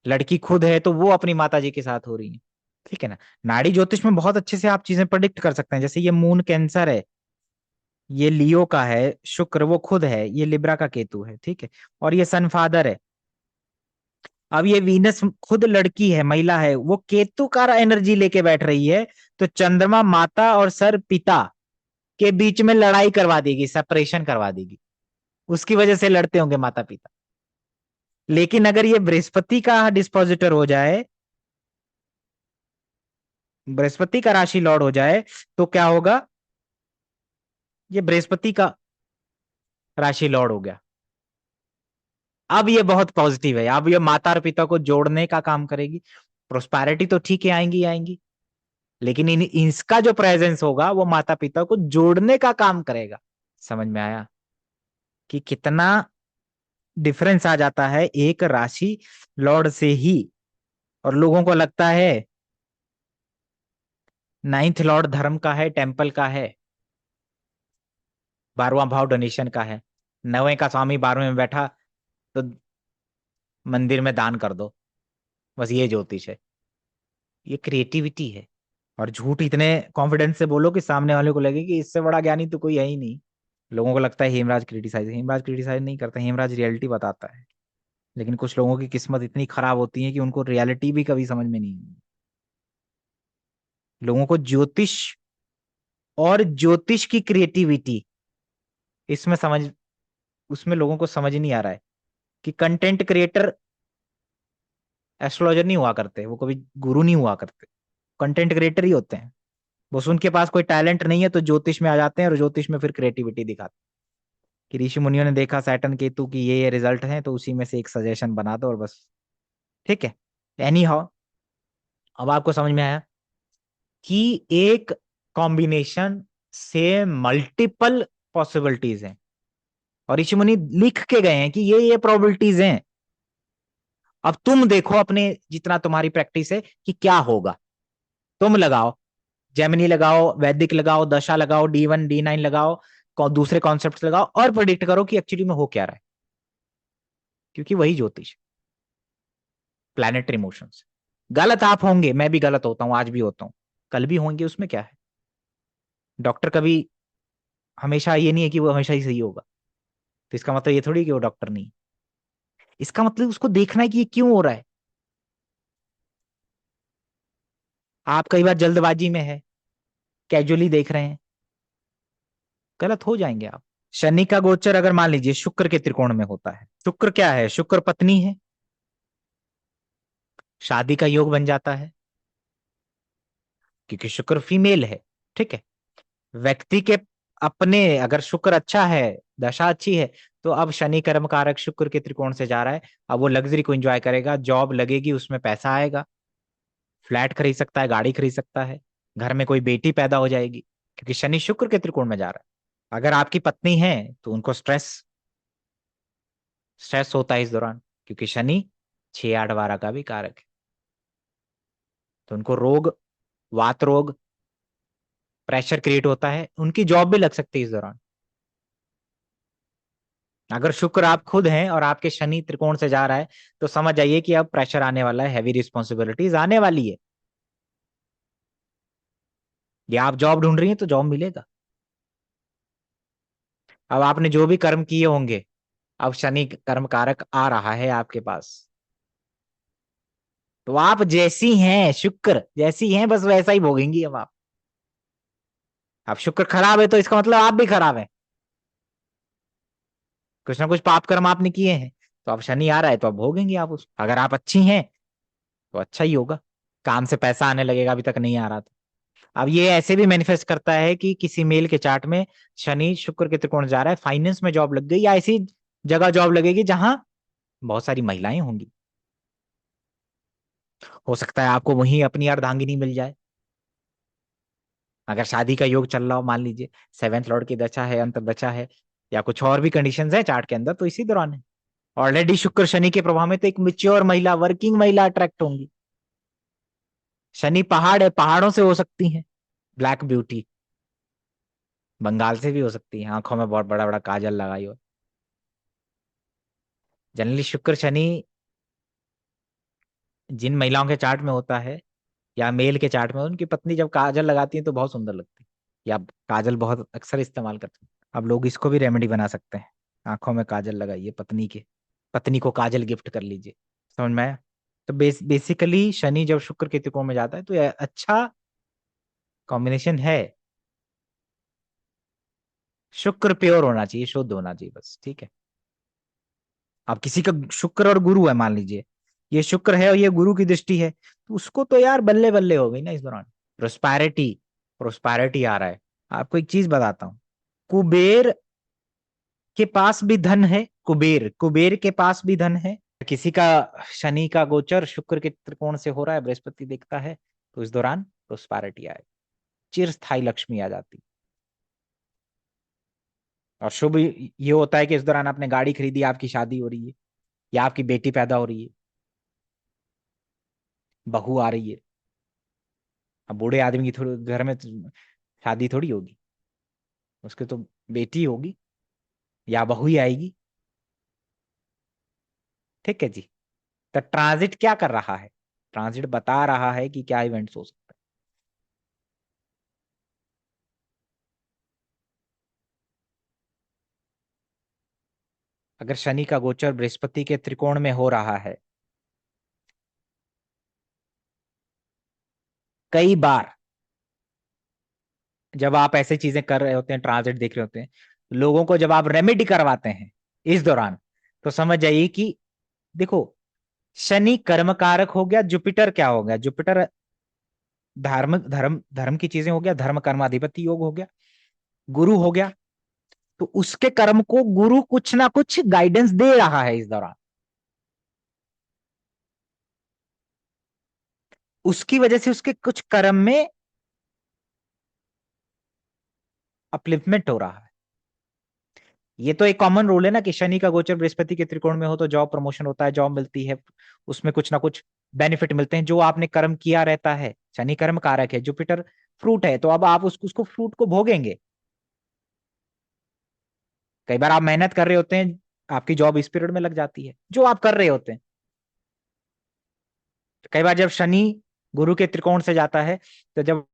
लड़की खुद है तो वो अपनी माता जी के साथ हो रही है, ठीक है ना। नाड़ी ज्योतिष में बहुत अच्छे से आप चीजें प्रेडिक्ट कर सकते हैं, जैसे ये मून कैंसर है, ये लियो का है शुक्र, वो खुद है, ये लिब्रा का केतु है, ठीक है, और ये सन फादर है। अब ये वीनस खुद लड़की है, महिला है, वो केतु का एनर्जी लेके बैठ रही है, तो चंद्रमा माता और सर पिता के बीच में लड़ाई करवा देगी, सेपरेशन करवा देगी, उसकी वजह से लड़ते होंगे माता पिता। लेकिन अगर ये बृहस्पति का डिस्पोजिटर हो जाए, बृहस्पति का राशि लॉर्ड हो जाए, तो क्या होगा, ये बृहस्पति का राशि लॉर्ड हो गया। अब ये बहुत पॉजिटिव है, अब ये माता और पिता को जोड़ने का काम करेगी। प्रोस्पैरिटी तो ठीक है, आएंगी आएंगी, लेकिन इसका जो प्रेजेंस होगा वो माता पिता को जोड़ने का काम करेगा। समझ में आया कि कितना डिफरेंस आ जाता है एक राशि लॉर्ड से ही। और लोगों को लगता है नाइन्थ लॉर्ड धर्म का है, टेम्पल का है, 12वां भाव डोनेशन का है, 9वें का स्वामी 12वें में बैठा तो मंदिर में दान कर दो, बस ये ज्योतिष है, ये क्रिएटिविटी है। और झूठ इतने कॉन्फिडेंस से बोलो कि सामने वाले को लगे कि इससे बड़ा ज्ञानी तो कोई है ही नहीं। लोगों को लगता है हेमराज क्रिटिसाइज नहीं करता, हेमराज रियलिटी बताता है। लेकिन कुछ लोगों की किस्मत इतनी खराब होती है कि उनको रियलिटी भी कभी समझ में नहीं। लोगों को ज्योतिष और ज्योतिष की क्रिएटिविटी, इसमें समझ, उसमें लोगों को समझ नहीं आ रहा है कि कंटेंट क्रिएटर एस्ट्रोलॉजर नहीं हुआ करते, वो कभी गुरु नहीं हुआ करते, कंटेंट क्रिएटर ही होते हैं। बस उनके पास कोई टैलेंट नहीं है तो ज्योतिष में आ जाते हैं, और ज्योतिष में फिर क्रिएटिविटी दिखाते हैं कि ऋषि मुनियों ने देखा सैटर्न केतु की ये रिजल्ट है, तो उसी में से एक सजेशन बना दो और बस, ठीक है। एनी हाउ, अब आपको समझ में आया कि एक कॉम्बिनेशन से मल्टीपल पॉसिबिलिटीज हैं, और ऋषि मुनि लिख के गए हैं कि ये प्रोबेबिलिटीज हैं। अब तुम देखो अपने जितना तुम्हारी प्रैक्टिस है कि क्या होगा, तुम लगाओ, जेमिनी लगाओ, वैदिक लगाओ, दशा लगाओ, D1 D9 लगाओ, दूसरे कॉन्सेप्ट लगाओ, और प्रिडिक्ट करो कि एक्चुअली में हो क्या रहा है, क्योंकि वही ज्योतिष, प्लैनेटरी मोशंस। गलत आप होंगे, मैं भी गलत होता हूं, आज भी होता हूं, कल भी होंगे, उसमें क्या है। डॉक्टर कभी हमेशा ये नहीं है कि वो हमेशा ही सही होगा, तो इसका मतलब ये थोड़ी कि वो डॉक्टर नहीं, इसका मतलब उसको देखना है कि ये क्यों हो रहा है। आप कई बार जल्दबाजी में है, कैजुअली देख रहे हैं, गलत हो जाएंगे आप। शनि का गोचर अगर मान लीजिए शुक्र के त्रिकोण में होता है, शुक्र क्या है, शुक्र पत्नी है, शादी का योग बन जाता है क्योंकि शुक्र फीमेल है। ठीक है। व्यक्ति के अपने अगर शुक्र अच्छा है, दशा अच्छी है, तो अब शनि कर्म कारक शुक्र के त्रिकोण से जा रहा है। अब वो लग्जरी को एंजॉय करेगा, जॉब लगेगी, उसमें पैसा आएगा, फ्लैट खरीद सकता है, गाड़ी खरीद सकता है, घर में कोई बेटी पैदा हो जाएगी, क्योंकि शनि शुक्र के त्रिकोण में जा रहा है। अगर आपकी पत्नी है तो उनको स्ट्रेस स्ट्रेस होता है इस दौरान, क्योंकि शनि 6 8 12 का भी कारक है। तो उनको रोग, वात रोग, प्रेशर क्रिएट होता है, उनकी जॉब भी लग सकती है इस दौरान। अगर शुक्र आप खुद हैं और आपके शनि त्रिकोण से जा रहा है, तो समझ जाइए कि अब प्रेशर आने वाला है, हैवी रिस्पॉन्सिबिलिटीज आने वाली है। या आप जॉब ढूंढ रही हैं तो जॉब मिलेगा। अब आपने जो भी कर्म किए होंगे, अब शनि कर्म कारक आ रहा है आपके पास, तो आप जैसी हैं, शुक्र जैसी हैं, बस वैसा ही भोगेंगी अब आप। अब शुक्र खराब है तो इसका मतलब आप भी खराब है, कुछ ना कुछ पाप कर्म आपने किए हैं, तो अब शनि आ रहा है तो अब भोगेंगे आप उस। अगर आप अच्छी हैं तो अच्छा ही होगा, काम से पैसा आने लगेगा, अभी तक नहीं आ रहा था। अब ये ऐसे भी मैनिफेस्ट करता है कि किसी मेल के चार्ट में शनि शुक्र के त्रिकोण जा रहा है, फाइनेंस में जॉब लग गई, या ऐसी जगह जॉब लगेगी जहां बहुत सारी महिलाएं होंगी। हो सकता है आपको वहीं अपनी अर्धांगिनी मिल जाए। अगर शादी का योग चल रहा हो, मान लीजिए सेवेंथ लॉर्ड की दशा है, अंतर दशा है, या कुछ और भी कंडीशंस है चार्ट के अंदर, तो इसी दौरान है। ऑलरेडी शुक्र शनि के प्रभाव में तो एक मिच्योर महिला, वर्किंग महिला अट्रैक्ट होंगी। शनि पहाड़ है, पहाड़ों से हो सकती है ब्लैक ब्यूटी, बंगाल से भी हो सकती है, आंखों में बहुत बड़ा बड़ा काजल लगाई हो। जनरली शुक्र शनि जिन महिलाओं के चार्ट में होता है, या मेल के चार्ट में, उनकी पत्नी जब काजल लगाती है तो बहुत सुंदर लगती है, या काजल बहुत अक्सर इस्तेमाल करते हैं। अब लोग इसको भी रेमेडी बना सकते हैं, आंखों में काजल लगाइए पत्नी के, पत्नी को काजल गिफ्ट कर लीजिए। समझ में आया? तो बेसिकली शनि जब शुक्र के त्रिकोण में जाता है तो यह अच्छा कॉम्बिनेशन है। शुक्र प्योर होना चाहिए, शुद्ध होना चाहिए, बस ठीक है। अब किसी का शुक्र और गुरु है, मान लीजिए ये शुक्र है और ये गुरु की दृष्टि है, तो उसको तो यार बल्ले बल्ले हो गई ना इस दौरान। प्रोस्पैरिटी, प्रोस्पैरिटी आ रहा है। आपको एक चीज बताता हूँ, कुबेर के पास भी धन है, कुबेर कुबेर के पास भी धन है। किसी का शनि का गोचर शुक्र के त्रिकोण से हो रहा है, बृहस्पति देखता है, तो इस दौरान प्रोस्पैरिटी आए, चिरस्थायी लक्ष्मी आ जाती। और शुभ ये होता है कि इस दौरान आपने गाड़ी खरीदी, आपकी शादी हो रही है, या आपकी बेटी पैदा हो रही है, बहू आ रही है। अब बूढ़े आदमी की थोड़ी घर में शादी थोड़ी होगी, उसके तो बेटी होगी या बहू ही आएगी। ठीक है जी। तो ट्रांजिट क्या कर रहा है, ट्रांजिट बता रहा है कि क्या इवेंट्स हो सकते हैं। अगर शनि का गोचर बृहस्पति के त्रिकोण में हो रहा है, कई बार जब आप ऐसे चीजें कर रहे होते हैं, ट्रांजिट देख रहे होते हैं, लोगों को जब आप रेमेडी करवाते हैं इस दौरान, तो समझ जाइए कि देखो, शनि कर्म कारक हो गया, जुपिटर क्या हो गया, जुपिटर धार्मिक धर्म धर्म की चीजें हो गया, धर्म कर्माधिपति योग हो गया, गुरु हो गया। तो उसके कर्म को गुरु कुछ ना कुछ गाइडेंस दे रहा है इस दौरान, उसकी वजह से उसके कुछ कर्म में अपलिफ्टमेंट हो रहा है। ये तो एक कॉमन रूल है ना कि शनि का गोचर बृहस्पति के त्रिकोण में हो तो जॉब प्रमोशन होता है, जॉब मिलती है, उसमें कुछ ना कुछ बेनिफिट मिलते हैं, जो आपने कर्म किया रहता है। शनि कर्म कारक है, जुपिटर फ्रूट है, तो अब आप उसको फ्रूट को भोगेंगे। कई बार आप मेहनत कर रहे होते हैं, आपकी जॉब इस पीरियड में लग जाती है जो आप कर रहे होते हैं। कई बार जब शनि गुरु के त्रिकोण से जाता है, तो जब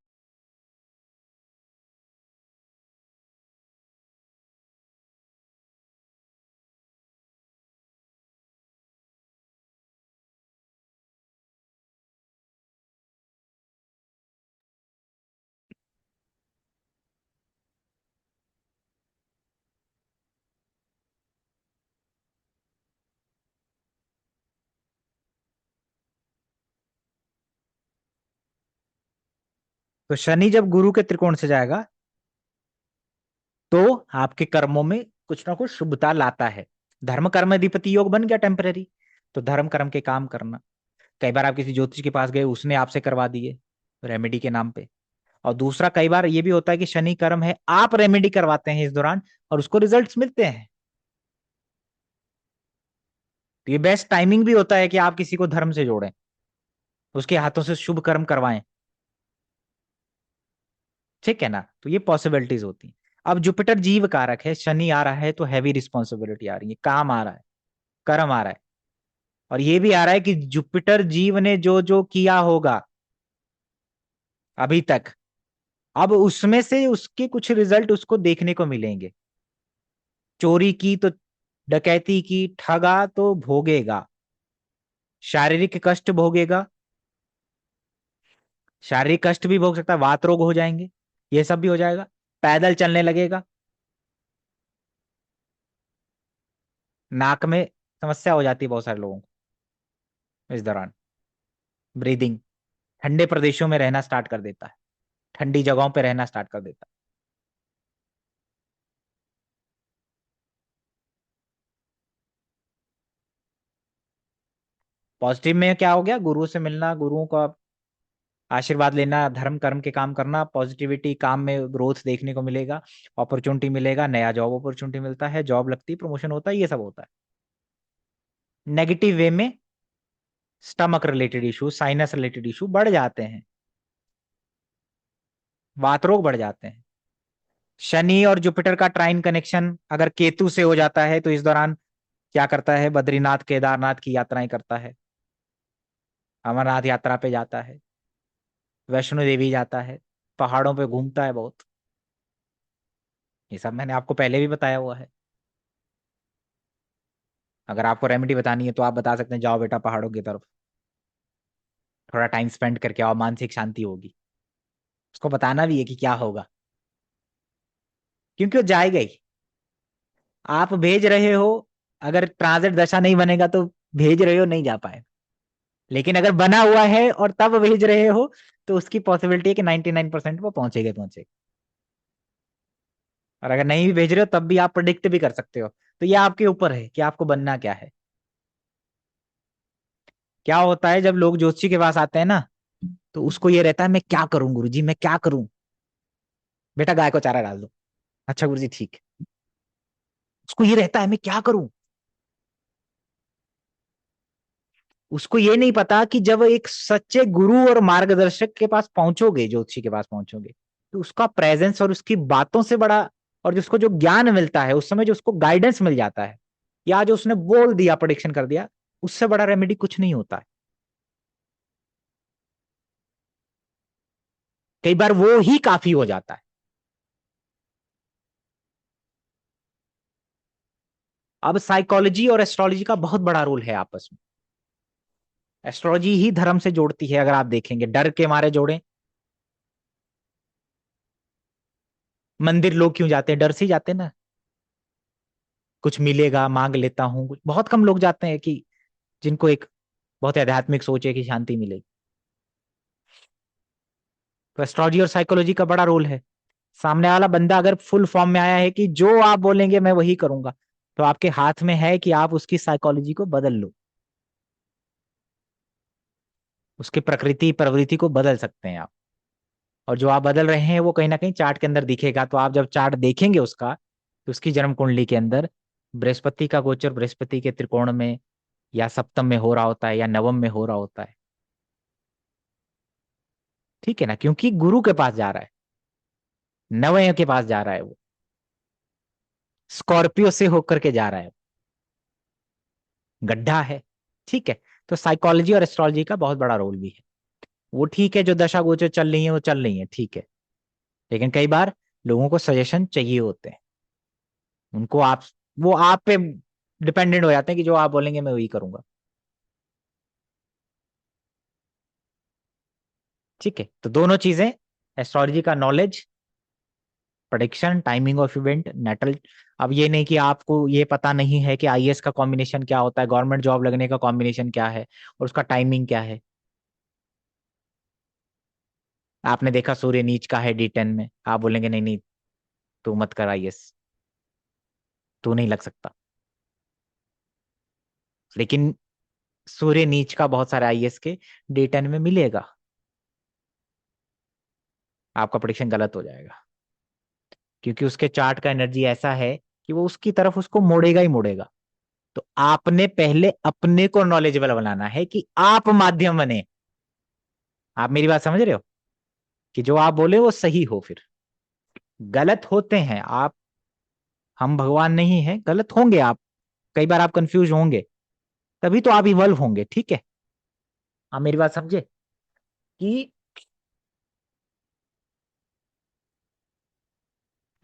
तो शनि जब गुरु के त्रिकोण से जाएगा तो आपके कर्मों में कुछ ना कुछ शुभता लाता है। धर्म कर्म अधिपति योग बन गया टेम्पररी, तो धर्म कर्म के काम करना। कई बार आप किसी ज्योतिष के पास गए, उसने आपसे करवा दिए रेमेडी के नाम पे। और दूसरा, कई बार ये भी होता है कि शनि कर्म है, आप रेमेडी करवाते हैं इस दौरान और उसको रिजल्ट्स मिलते हैं। तो ये बेस्ट टाइमिंग भी होता है कि आप किसी को धर्म से जोड़ें, उसके हाथों से शुभ कर्म करवाएं। ठीक है ना, तो ये पॉसिबिलिटीज होती हैं। अब जुपिटर जीव कारक है, शनि आ रहा है तो हैवी रिस्पॉन्सिबिलिटी आ रही है, काम आ रहा है, कर्म आ रहा है। और ये भी आ रहा है कि जुपिटर जीव ने जो जो किया होगा अभी तक, अब उसमें से उसके कुछ रिजल्ट उसको देखने को मिलेंगे। चोरी की तो, डकैती की, ठगा तो भोगेगा, शारीरिक कष्ट भोगेगा, शारीरिक कष्ट भी भोग सकता है, वात रोग हो जाएंगे, ये सब भी हो जाएगा। पैदल चलने लगेगा, नाक में समस्या हो जाती है बहुत सारे लोगों को इस दौरान, ब्रीदिंग। ठंडे प्रदेशों में रहना स्टार्ट कर देता है, ठंडी जगहों पे रहना स्टार्ट कर देता है। पॉजिटिव में क्या हो गया, गुरु से मिलना, गुरुओं का आशीर्वाद लेना, धर्म कर्म के काम करना, पॉजिटिविटी, काम में ग्रोथ देखने को मिलेगा, अपॉर्चुनिटी मिलेगा, नया जॉब अपॉर्चुनिटी मिलता है, जॉब लगती है, प्रमोशन होता है, ये सब होता है। नेगेटिव वे में stomach related issue, sinus related issue बढ़ जाते हैं, वात रोग बढ़ जाते हैं। शनि और जुपिटर का ट्राइन कनेक्शन अगर केतु से हो जाता है तो इस दौरान क्या करता है, बद्रीनाथ केदारनाथ की यात्राएं करता है, अमरनाथ यात्रा पे जाता है, वैष्णो देवी जाता है, पहाड़ों पे घूमता है बहुत। ये सब मैंने आपको पहले भी बताया हुआ है। अगर आपको रेमेडी बतानी है तो आप बता सकते हैं, जाओ बेटा पहाड़ों की तरफ, थोड़ा टाइम स्पेंड करके आओ, मानसिक शांति होगी। उसको बताना भी है कि क्या होगा, क्योंकि वो जाएगा ही। आप भेज रहे हो, अगर ट्रांजिट दशा नहीं बनेगा तो भेज रहे हो, नहीं जा पाए। लेकिन अगर बना हुआ है और तब भेज रहे हो तो उसकी पॉसिबिलिटी है कि 99% वो पहुंचेगा पहुंचेगा। और अगर नहीं भी भेज रहे हो तब भी आप प्रिडिक्ट भी कर सकते हो। तो ये आपके ऊपर है कि आपको बनना क्या है। क्या होता है जब लोग ज्योतिषी के पास आते हैं ना, तो उसको ये रहता है, मैं क्या करूं गुरुजी, मैं क्या करूं। बेटा गाय को चारा डाल दो। अच्छा गुरुजी ठीक। उसको ये रहता है, मैं क्या करूं। उसको ये नहीं पता कि जब एक सच्चे गुरु और मार्गदर्शक के पास पहुंचोगे, ज्योतिषी के पास पहुंचोगे, तो उसका प्रेजेंस और उसकी बातों से बड़ा, और जिसको जो ज्ञान मिलता है उस समय, जो उसको गाइडेंस मिल जाता है, या जो उसने बोल दिया, प्रेडिक्शन कर दिया, उससे बड़ा रेमेडी कुछ नहीं होता है। कई बार वो ही काफी हो जाता है। अब साइकोलॉजी और एस्ट्रोलॉजी का बहुत बड़ा रोल है आपस में। एस्ट्रोलॉजी ही धर्म से जोड़ती है, अगर आप देखेंगे, डर के मारे जोड़े। मंदिर लोग क्यों जाते हैं, डर से ही जाते हैं ना, कुछ मिलेगा मांग लेता हूं। बहुत कम लोग जाते हैं कि जिनको एक बहुत आध्यात्मिक सोच है कि शांति मिलेगी। तो एस्ट्रोलॉजी और साइकोलॉजी का बड़ा रोल है। सामने वाला बंदा अगर फुल फॉर्म में आया है कि जो आप बोलेंगे मैं वही करूंगा, तो आपके हाथ में है कि आप उसकी साइकोलॉजी को बदल लो, उसकी प्रकृति प्रवृत्ति को बदल सकते हैं आप। और जो आप बदल रहे हैं वो कहीं ना कहीं चार्ट के अंदर दिखेगा। तो आप जब चार्ट देखेंगे उसका, तो उसकी जन्म कुंडली के अंदर बृहस्पति का गोचर बृहस्पति के त्रिकोण में या सप्तम में हो रहा होता है या नवम में हो रहा होता है। ठीक है ना, क्योंकि गुरु के पास जा रहा है, नवय के पास जा रहा है, वो स्कॉर्पियो से होकर के जा रहा है, गड्ढा है। ठीक है। तो साइकोलॉजी और एस्ट्रोलॉजी का बहुत बड़ा रोल भी है। वो ठीक है, जो दशा गोचर चल रही है वो चल रही है, ठीक है। लेकिन कई बार लोगों को सजेशन चाहिए होते हैं, उनको आप, वो आप पे डिपेंडेंट हो जाते हैं कि जो आप बोलेंगे मैं वही करूंगा। ठीक है, तो दोनों चीजें, एस्ट्रोलॉजी का knowledge, prediction, timing of event, natal. अब ये नहीं कि आपको ये पता नहीं है कि आईएएस का कॉम्बिनेशन क्या होता है, गवर्नमेंट जॉब लगने का कॉम्बिनेशन क्या है और उसका टाइमिंग क्या है। आपने देखा सूर्य नीच का है D10 में, आप बोलेंगे नहीं नहीं तू मत कर IAS, तू नहीं लग सकता। लेकिन सूर्य नीच का बहुत सारे IAS के D10 में मिलेगा, आपका प्रेडिक्शन गलत हो जाएगा, क्योंकि उसके चार्ट का एनर्जी ऐसा है कि वो उसकी तरफ उसको मोड़ेगा ही मोड़ेगा। तो आपने पहले अपने को नॉलेजेबल बनाना है कि आप माध्यम बने। आप मेरी बात समझ रहे हो कि जो आप बोले वो सही हो, फिर गलत होते हैं आप, हम भगवान नहीं है, गलत होंगे आप, कई बार आप कंफ्यूज होंगे, तभी तो आप इवॉल्व होंगे, ठीक है। आप मेरी बात समझे कि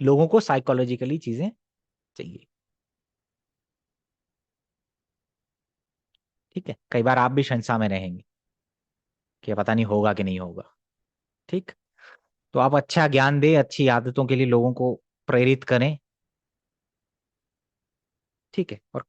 लोगों को साइकोलॉजिकली चीजें चाहिए, ठीक है। कई बार आप भी संशय में रहेंगे कि पता नहीं होगा कि नहीं होगा, ठीक। तो आप अच्छा ज्ञान दे, अच्छी आदतों के लिए लोगों को प्रेरित करें, ठीक है। और